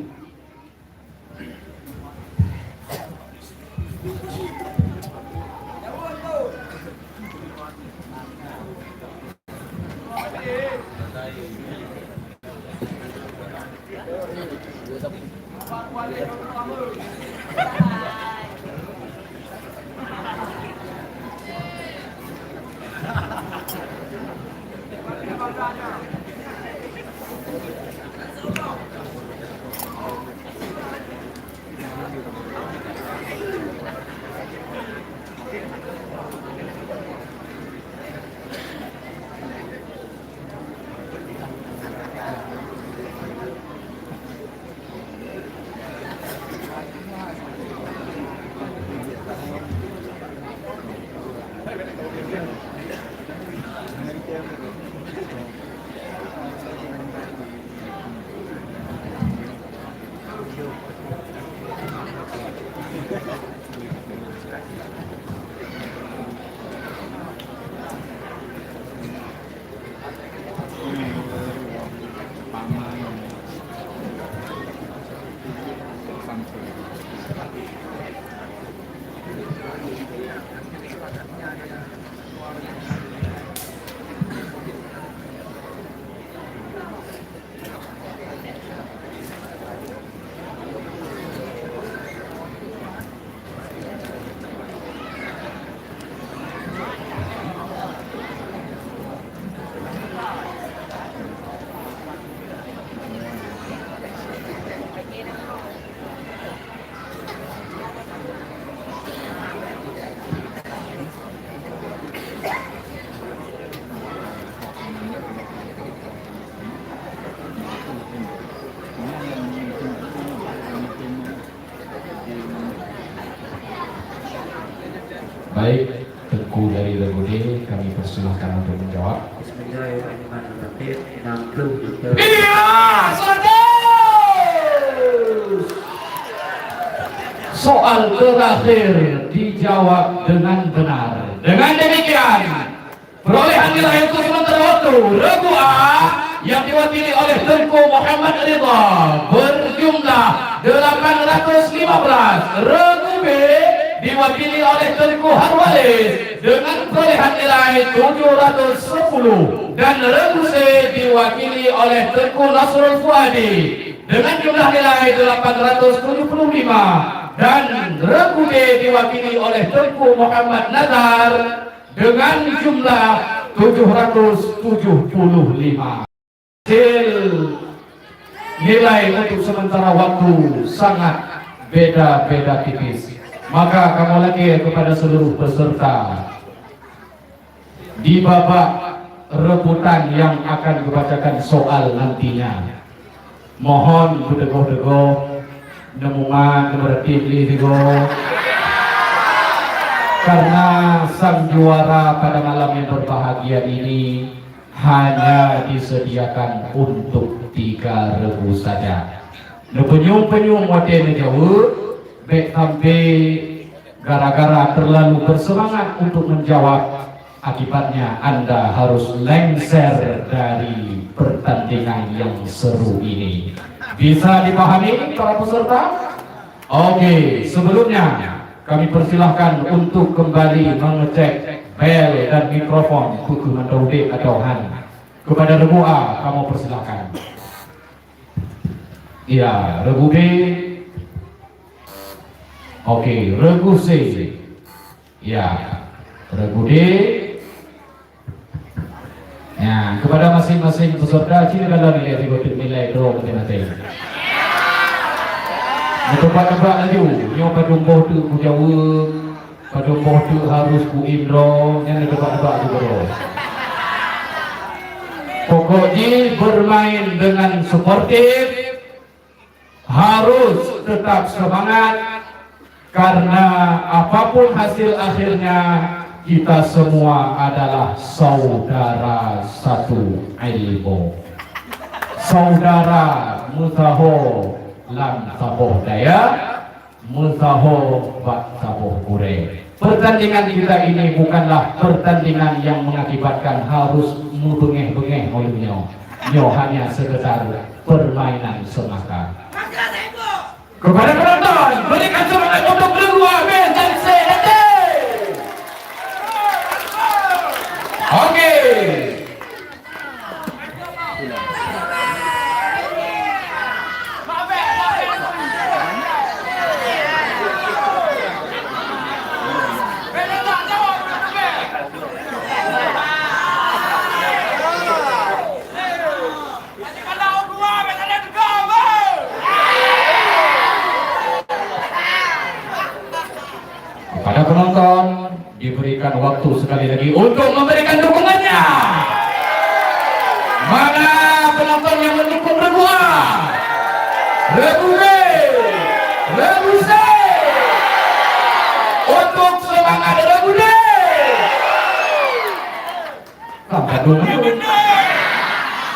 Baik, Tengku dari Legode, kami persilahkan untuk menjawab. Bismillahirrahmanirrahim. Iya, soal terakhir dijawab dengan benar. Dengan demikian, perolehan nilai untuk sementara waktu regu A yang diwakili oleh Tengku Muhammad Ridha berjumlah 815. Regu B diwakili oleh Tengku Harwalis dengan perolehan nilai 710 dan regu C diwakili oleh Tengku Nasrul Fuadi dengan jumlah nilai 875 dan regu D diwakili oleh Tengku Muhammad Nazar dengan jumlah 775. Hasil nilai untuk sementara waktu sangat beda-beda tipis. Maka kamu lagi kepada seluruh peserta di babak rebutan yang akan dibacakan soal nantinya, mohon berdegoh-degoh nemungan berarti karena sang juara pada malam yang berbahagia ini hanya disediakan untuk 3 regu saja. Penyum-penyum model jauh, baik sampai gara-gara terlalu bersemangat untuk menjawab, akibatnya Anda harus lengser dari pertandingan yang seru ini. Bisa dipahami para peserta? Oke, sebelumnya kami persilahkan untuk kembali mengecek bel dan mikrofon dukungan Daudik atau Han. Kepada regu A, kamu persilahkan. Iya, regu B. Oke, regu C. Ya, regu D. Ya, kepada masing-masing peserta silakan nilai nilai draw nanti. Tebak-tebak lagi, yang padumboh tu ku jawab, padumboh tu harus ku indro, yang tebak-tebak juga bro. Pokoknya bermain dengan sportif, harus tetap semangat, karena apapun hasil akhirnya kita semua adalah saudara satu ilmu. Saudara mutaho lam saboh daya, mutaho bak saboh kure. Pertandingan kita ini bukanlah pertandingan yang mengakibatkan harus membengeh-bengeh olehnya. Nyo hanya sekedar permainan semata. Kepada penonton, berikan semangat untuk kedua Ben dan C. Oke. Pada penonton diberikan waktu sekali lagi untuk memberikan dukungannya. Mana penonton yang mendukung regu A, regu B, regu C, untuk semangat regu D.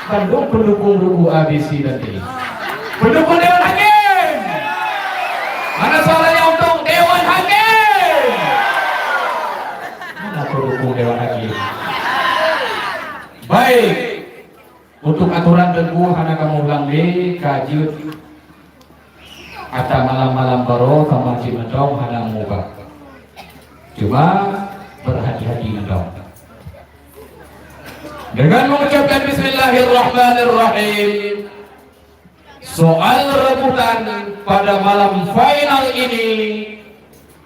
Bandung pendukung regu ABC nanti. Pendukung Dewan Hakim. Mana suaranya untuk Dewan Hakim? Pendukung Dewan Hakim. Baik, untuk aturan tentu karena kamu ulang di kaji ada malam-malam baru sama Cimendong hana muka. Cuma berhati-hati mendong. Dengan mengucapkan Bismillahirrahmanirrahim, soal rebutan pada malam final ini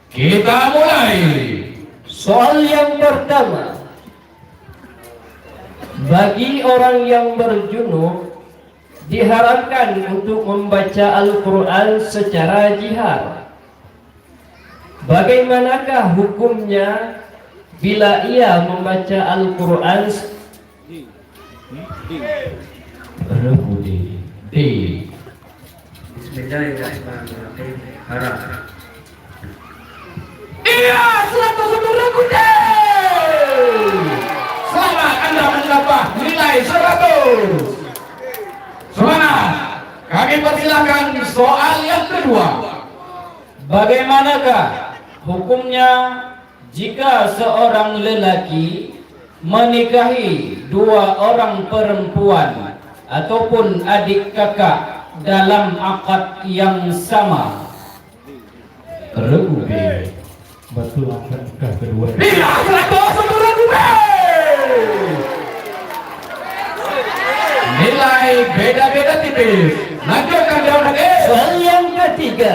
kita mulai. Soal yang pertama, bagi orang yang berjunub diharapkan untuk membaca Al-Quran secara jihar. Bagaimanakah hukumnya bila ia membaca Al-Quran? Bismillahirrahmanirrahim. Harap. Iya, 100 ribu. nilai 100. Semangat. Kami persilakan soal yang kedua. Bagaimanakah hukumnya jika seorang lelaki menikahi dua orang perempuan ataupun adik kakak dalam akad yang sama? Regu B. Betul akad kedua. Bila 100 untuk Regu B. Nilai beda-beda tipis. Lanjutkan jawab lagi. Soal yang ketiga.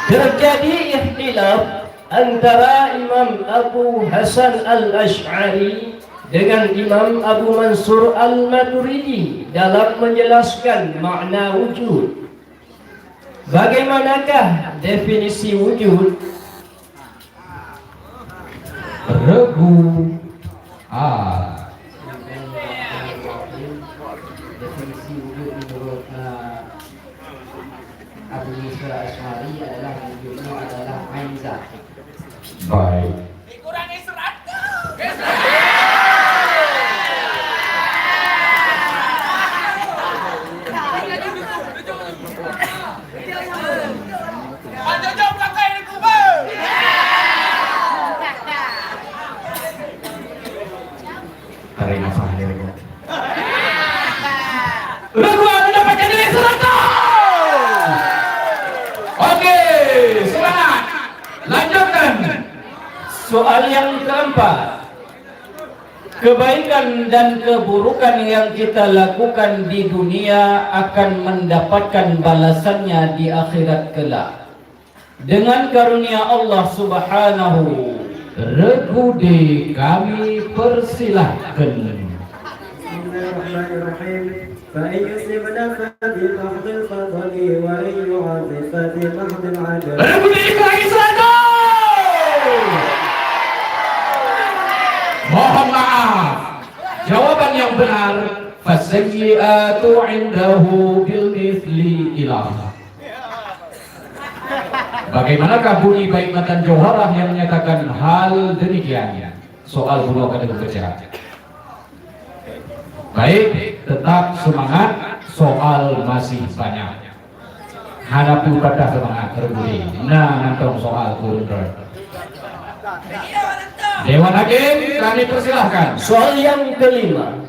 Terjadi ikhtilaf antara Imam Abu Hasan Al-Ash'ari dengan Imam Abu Mansur Al-Maturidi dalam menjelaskan makna wujud. Bagaimanakah definisi wujud? Regu A. Definisi wujud menurut Abu Musa Asy'ari adalah wujudnya adalah ain zat. Baik. Dikurangi 100. Tarik nafas dulu. Regu A mendapatkan nilai 100. Oke, semangat. Lanjutkan. Soal yang keempat. Kebaikan dan keburukan yang kita lakukan di dunia akan mendapatkan balasannya di akhirat kelak. Dengan karunia Allah Subhanahu. Regu D, kami persilahkan. Bismillahirrahmanirrahim. فإن يسلمنا ففي محض الفضل وإن يعذب ففي محض العدل. Mohon maaf. Jawaban yang benar fasayyi'atu 'indahu bil mithli ilah. Bagaimanakah bunyi bait matan Jauharah yang menyatakan hal demikian? Soal bunuh akan bekerja. Baik, tetap semangat, soal masih banyak. Hadapi pada semangat terbudi. Nah, nantong soal turun. Dewan Hakim, kami persilahkan. Soal yang kelima.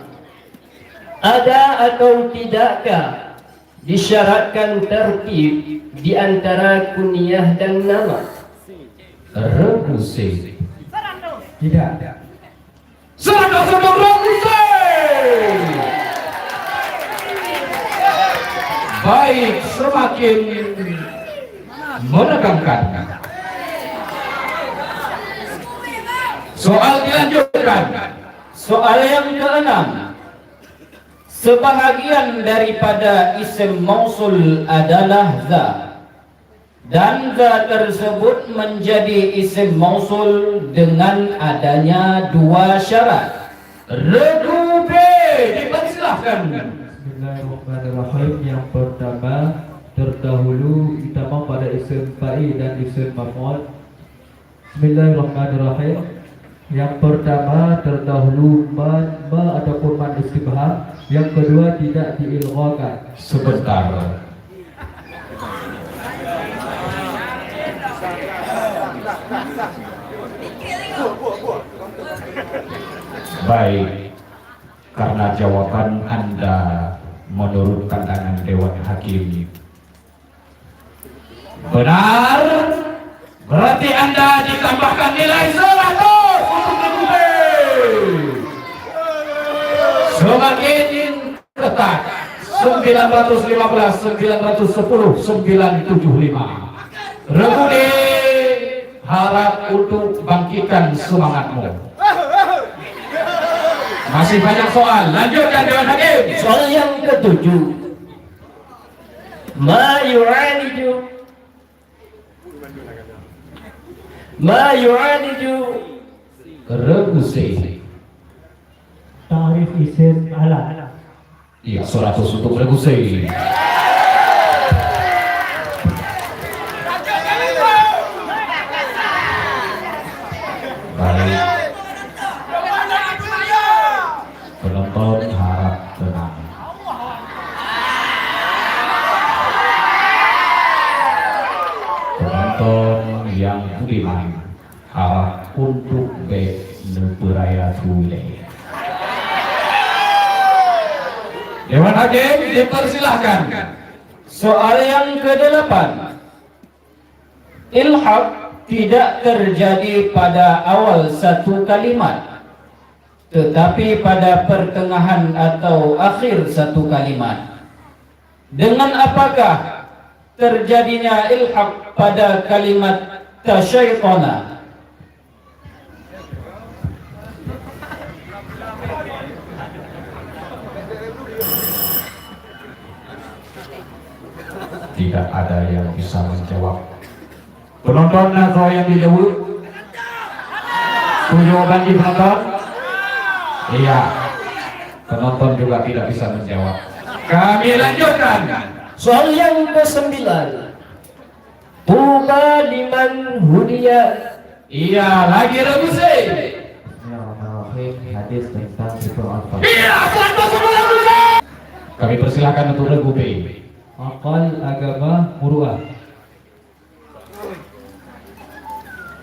Ada atau tidakkah disyaratkan tertib di antara kunyah dan nama? Regu C. Tidak. 100 untuk Regu C. Baik, semakin menegangkan. Soal dilanjutkan. Soal yang keenam. Sebahagian daripada isim mausul adalah za, dan za tersebut menjadi isim mausul dengan adanya dua syarat. Regu B, dipersilahkan. Bismillahirrahmanirrahim. Yang pertama, terdahulu utama pada isim fa'il dan isim maf'ul. Bismillahirrahmanirrahim. Yang pertama terdahulu ma ataupun man istibham. Yang kedua tidak diilghakan. Sebentar. Baik, karena jawaban Anda menurut pandangan Dewan Hakim benar, berarti Anda ditambahkan nilai 100 untuk Regu B. Semakin ketat. 915, 910, 975. Regu D, harap untuk bangkitkan semangatmu. Masih banyak soal. Lanjutkan Dewan Hakim. Soal yang ketujuh. Ma yu'aliju Regu C. Ta'rif isim ala. Iya, 100 untuk Regu C. Baik. penonton yang budiman, harap untuk beraya tule. Dewan Hakim dipersilahkan. Soal yang ke-8. Ilhaq tidak terjadi pada awal satu kalimat, tetapi pada pertengahan atau akhir satu kalimat. Dengan apakah terjadinya ilhaq pada kalimat tasyaitona? Tidak ada yang bisa menjawab. Penonton atau yang di jauh, jawaban di penonton? Iya, penonton juga tidak bisa menjawab. Kami lanjutkan. Soal yang ke-9. Tuba liman hudiya. Iya, lagi revisi. Bismillahirrahmanirrahim. Hadis tentang Sifur Al-Fatihah. Iya, kami persilahkan untuk regu B. Akal agama muruah.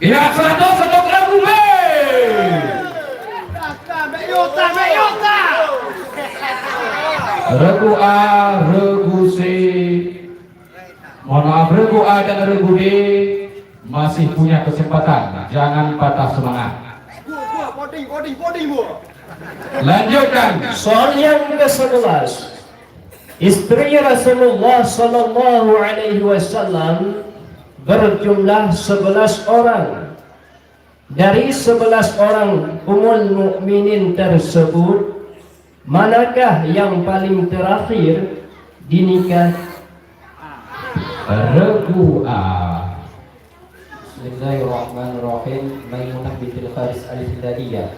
Iya, 100 untuk regu B. Regu A, regu C. Mohon maaf, regu A dan regu B masih punya kesempatan. Jangan patah semangat. Lanjutkan. Soal yang ke-11. Istri Rasulullah sallallahu alaihi wasallam berjumlah 11 orang. Dari 11 orang Ummul Mukminin tersebut, manakah yang paling terakhir dinikah? Regu A. Bismillahirrahmanirrahim. Maimunah bintul Haris Al-Hilaliyah.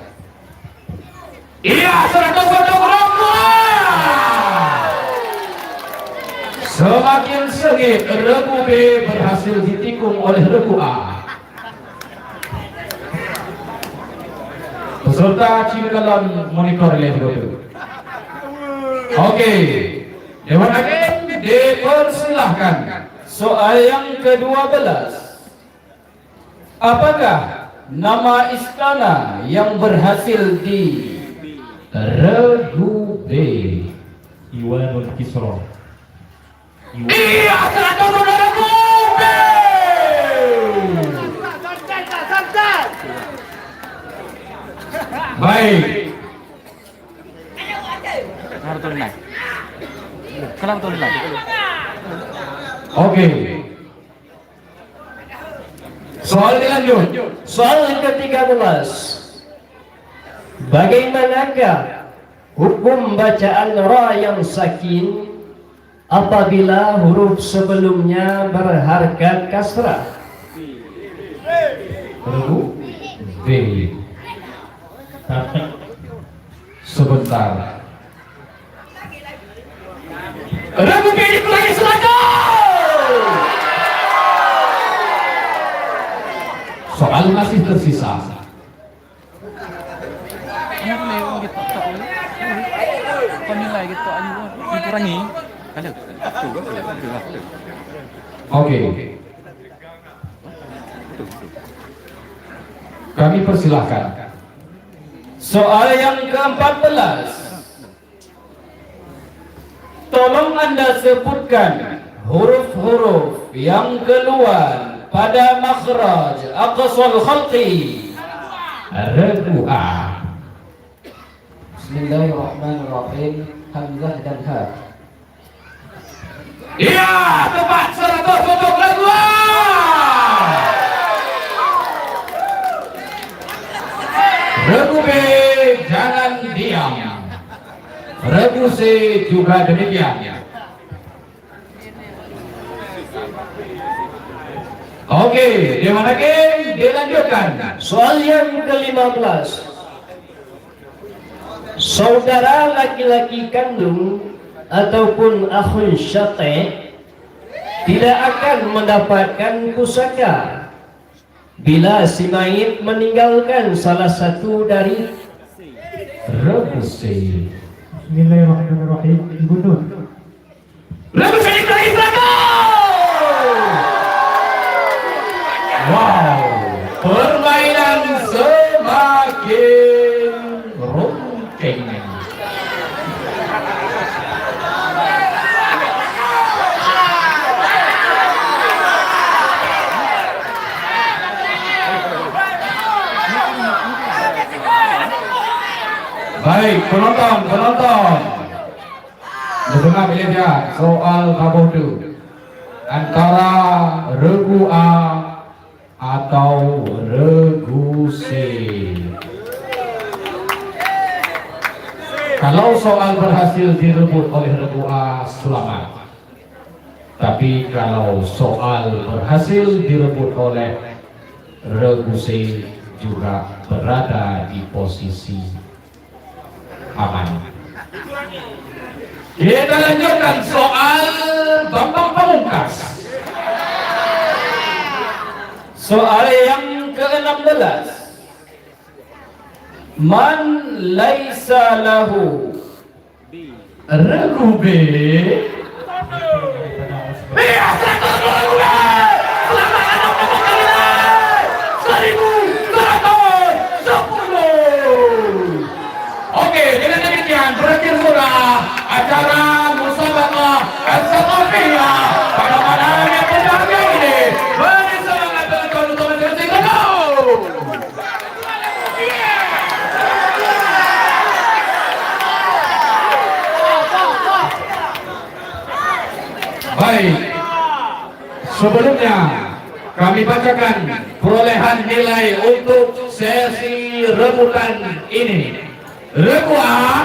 Iya, 100 untuk regu A. Semakin sengit, regu B berhasil ditikung oleh regu A. Peserta Cikalon monitor level. Oke, Dewan Hakim dipersilahkan. Soal yang ke-12. Apakah nama istana yang berhasil di regu B? Iwanul Kisra. Iya, 100 untuk regu B. Baik. Harus turun naik. Kenapa turun naik? Oke. Soal dilanjut. Soal yang ke-13. Bagaimanakah hukum bacaan ra yang sakin apabila huruf sebelumnya berharkat kasrah? Regu B. Sebentar. Regu B diulangi silakan. Soal masih tersisa. Penilai gitu aja dikurangi. Ada. Oke. Kami persilahkan. soal yang ke-14? Tolong Anda sebutkan huruf-huruf yang keluar pada makhraj aqsal khalqi. Regu A. Bismillahirrahmanirrahim. Hamzah dan Ha. Iya, tepat 100 untuk regu A. Regu B, jangan diam. Regu C juga demikian. Oke, di mana game? Dilanjutkan. Soal yang ke-15. Saudara laki-laki kandung ataupun akhun syaqiq tidak akan mendapatkan pusaka bila si mayit meninggalkan salah satu dari Regu C. Bismillahirrahmanirrahim. Ibu Nur. Regu C dikali belakang. Baik, penonton. Dengar pilih dia soal kabodo antara regu A atau regu C. Kalau soal berhasil direbut oleh regu A, selamat. Tapi kalau soal berhasil direbut oleh regu C, juga berada di posisi aman. Kita lanjutkan soal Bambang Pamungkas. Soal yang ke-16. Man laisa lahu regu B. Oke, dengan demikian berakhir sudah acara musabaqah al-Thaqafiyah pada malam yang berbahagia ini. Beri semangat teman-teman untuk menyaksikan. Baik, sebelumnya kami bacakan perolehan nilai untuk sesi rebutan ini. Regu A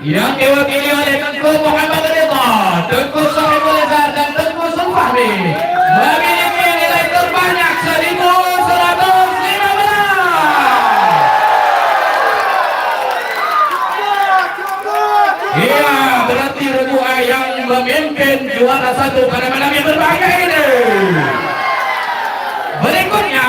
yang diwakili oleh Tengku Muhammad Ridha, Tengku Sahibul Izar dan Tengku Sulfahmi memiliki nilai terbanyak 1.115. Iya, berarti regu A yang memimpin juara satu pada malam yang berbahagia ini. Berikutnya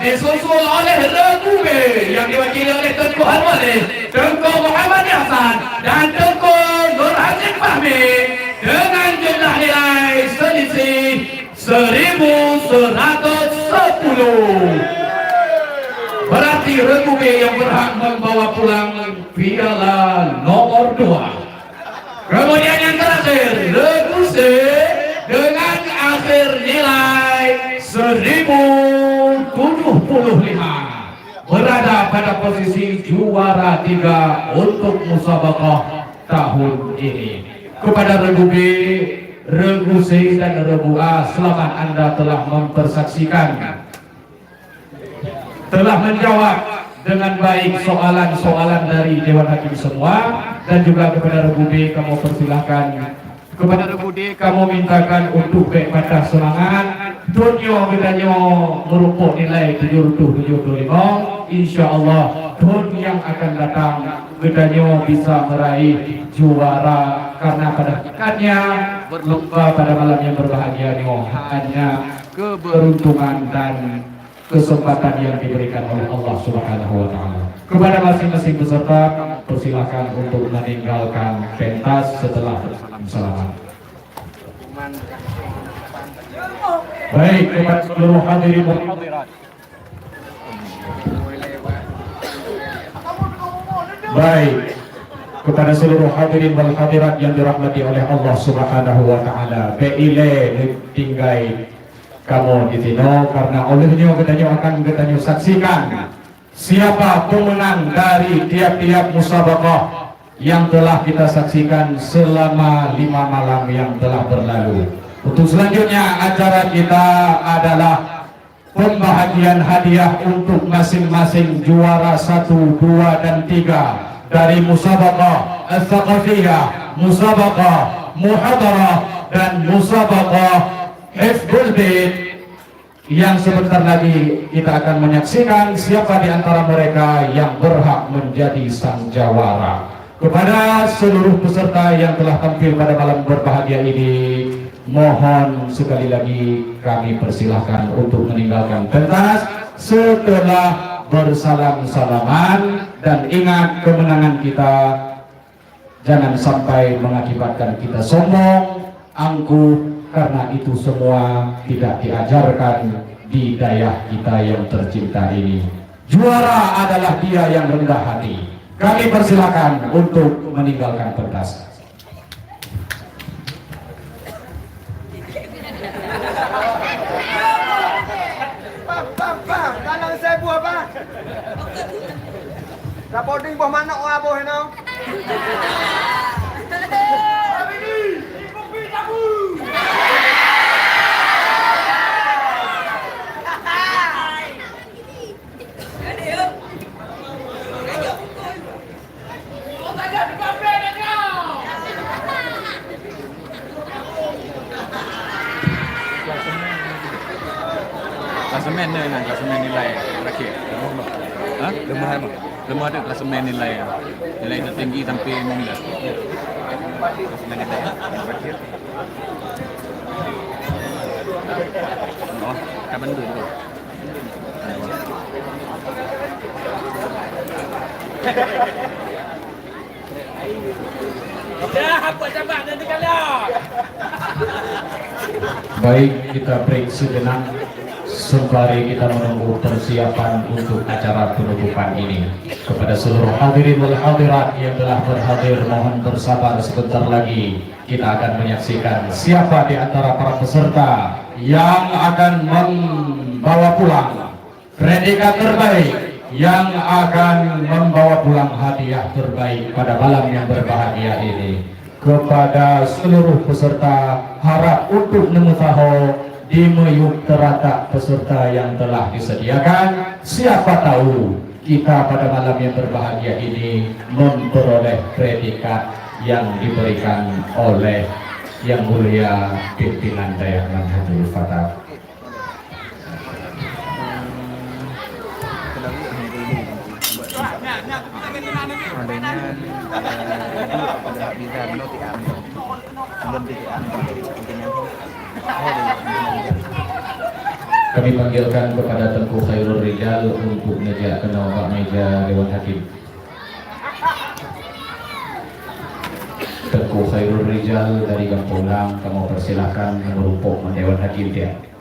disusul oleh regu B yang diwakili oleh Tengku Harwali, Tengku Muhammad Hasan dan Tengku Nur Hazim Fahmi dengan jumlah nilai selisih 1.110. Berarti regu B yang berhak membawa pulang piala nomor 2. Kemudian yang terakhir regu C dengan akhir nilai 1.075 berada pada posisi juara 3 untuk musabaqah tahun ini. Kepada regu B, regu C dan regu A, selamat Anda telah mempersaksikan, telah menjawab dengan baik soalan-soalan dari Dewan Hakim semua. Dan juga kepada regu B, kamu persilahkan. Kepada regu D, kamu mintakan untuk baik patah semangat. Dunia bedanya merupuk nilai 775. InsyaAllah tahun yang akan datang bedanya bisa meraih juara, karena pada hakikatnya berlomba pada malam yang berbahagia ini hanya keberuntungan dan kesempatan yang diberikan oleh Allah Subhanahu wa Ta'ala. Kepada masing-masing peserta, persilahkan untuk meninggalkan pentas setelah bersalam-salaman. Baik, kepada seluruh hadirin dan hadirat. Baik, kepada seluruh hadirin wal hadirat yang dirahmati oleh Allah Subhanahu wa Ta'ala, beile tinggai kamu di sini karena olehnya kita akan kita saksikan siapa pemenang dari tiap-tiap musabaqah yang telah kita saksikan selama 5 malam yang telah berlalu. Untuk selanjutnya acara kita adalah pembahagian hadiah untuk masing-masing juara 1, 2, dan 3 dari musabaqah al-Thaqafiyah, musabaqah muhadarah, dan musabaqah Hifdzul Bait, yang sebentar lagi kita akan menyaksikan siapa di antara mereka yang berhak menjadi sang jawara. Kepada seluruh peserta yang telah tampil pada malam berbahagia ini, mohon sekali lagi kami persilahkan untuk meninggalkan pentas setelah bersalam-salaman. Dan ingat, kemenangan kita jangan sampai mengakibatkan kita sombong, angkuh, karena itu semua tidak diajarkan di daerah kita yang tercinta ini. Juara adalah dia yang rendah hati. Kami persilakan untuk meninggalkan pentas. Bang, tangan saya buah, Bang. Rapoding buah manok o aboh no. Klasemen ni nah, klasemen nilai terakhir. Hah? Lemah apa? Lemah ada klasemen nilai. Nilai tertinggi sampai 16. Klasemen nilai terakhir. Oh, kapan dulu? Dah, apa cabak nanti kalian? Baik, kita break sejenak sembari kita menunggu persiapan untuk acara penutupan ini. Kepada seluruh hadirin wal hadirat yang telah berhadir, mohon bersabar sebentar lagi. Kita akan menyaksikan siapa di antara para peserta yang akan membawa pulang predikat terbaik, yang akan membawa pulang hadiah terbaik pada malam yang berbahagia ini. Kepada seluruh peserta, harap untuk mengetahui di meyuk teratak peserta yang telah disediakan. Siapa tahu kita pada malam yang berbahagia ini memperoleh predikat yang diberikan oleh Yang Mulia Pimpinan Dayak Manhajul Fatah. Kami panggilkan kepada Tengku Khairul Rijal untuk meja kenal meja Dewan Hakim. Tengku Khairul Rijal dari Gampulang, kamu persilahkan menumpuk Dewan Hakim dia.